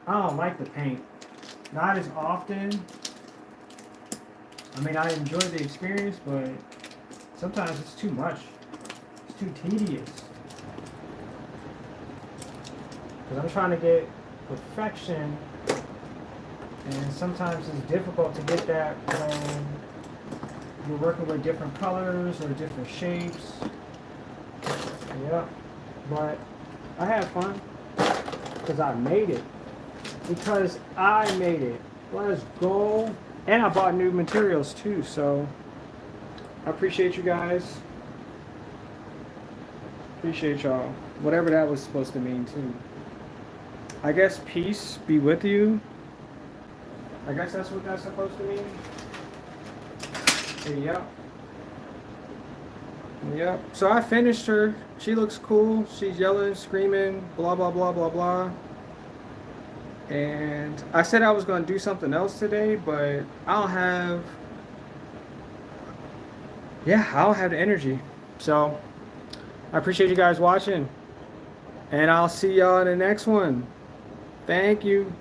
I don't like the paint. Not as often. I mean, I enjoy the experience, but sometimes it's too much. It's too tedious. Because I'm trying to get perfection, and sometimes it's difficult to get that when you're working with different colors or different shapes. Yeah, but I had fun because I made it. Because I made it. Let's go. And I bought new materials too, so I appreciate you guys. Appreciate y'all. Whatever that was supposed to mean too. I guess peace be with you. I guess that's what that's supposed to mean. Yep. Yep. So I finished her. She looks cool. She's yelling, screaming, blah, blah, blah, blah, blah. And I said I was going to do something else today, but I don't have the energy. So I appreciate you guys watching. And I'll see y'all in the next one. Thank you.